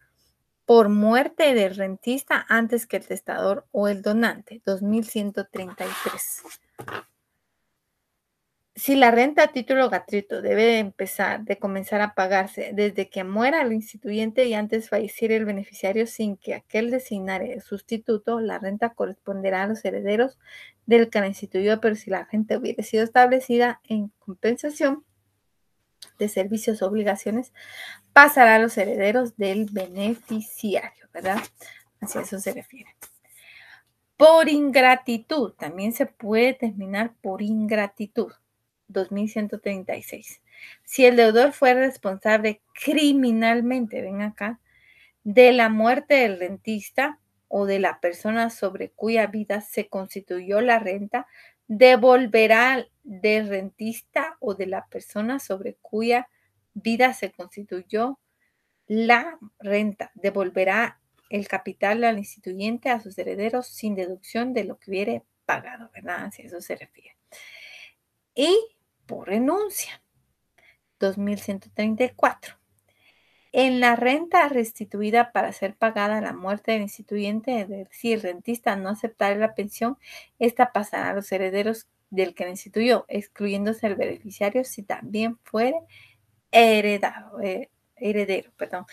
por muerte del rentista antes que el testador o el donante, 2133. Si la renta a título gratuito debe de comenzar a pagarse desde que muera el instituyente y antes falleciera el beneficiario sin que aquel designare el sustituto, la renta corresponderá a los herederos del que la instituyó, pero si la renta hubiera sido establecida en compensación de servicios o obligaciones, pasará a los herederos del beneficiario, ¿verdad? Así a eso se refiere. Por ingratitud, también se puede terminar por ingratitud. 2136. Si el deudor fue responsable criminalmente, ven acá, de la muerte del rentista o de la persona sobre cuya vida se constituyó la renta, devolverá del rentista o de la persona sobre cuya vida se constituyó la renta, devolverá el capital al instituyente a sus herederos sin deducción de lo que hubiere pagado, ¿verdad? Si a eso se refiere. Y por renuncia, 2134. En la renta restituida para ser pagada a la muerte del instituyente, es decir, si el rentista no aceptara la pensión, esta pasará a los herederos del que la instituyó, excluyéndose el beneficiario si también fuere heredero, perdón.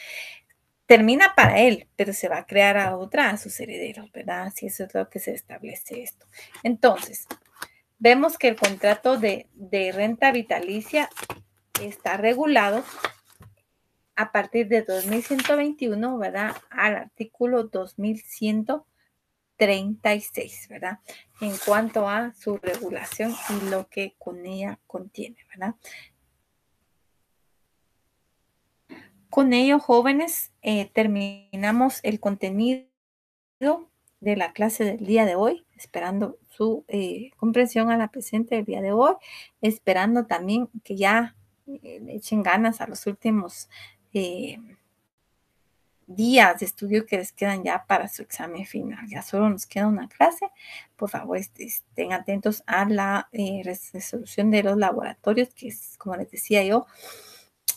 Termina para él, pero se va a crear a sus herederos, ¿verdad? Si eso es lo que se establece esto. Entonces, vemos que el contrato de renta vitalicia está regulado a partir de 2121, ¿verdad? Al artículo 2136, ¿verdad? En cuanto a su regulación y lo que con ella contiene, ¿verdad? Con ello, jóvenes, terminamos el contenido de la clase del día de hoy, esperando su comprensión a la presente del día de hoy, esperando también que ya le echen ganas a los últimos eh, días de estudio que les quedan ya para su examen final. Ya solo nos queda una clase. Por favor, estén atentos a la resolución de los laboratorios, que es, como les decía yo,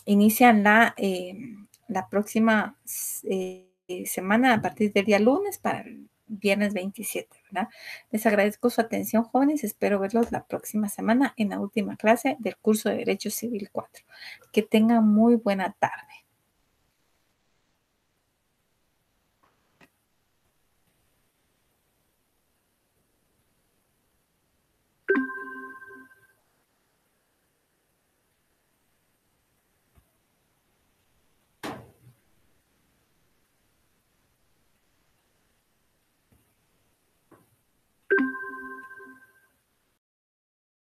inician la próxima semana a partir del día lunes para el viernes 27, ¿verdad? Les agradezco su atención, jóvenes. Espero verlos la próxima semana en la última clase del curso de Derecho Civil 4. Que tengan muy buena tarde.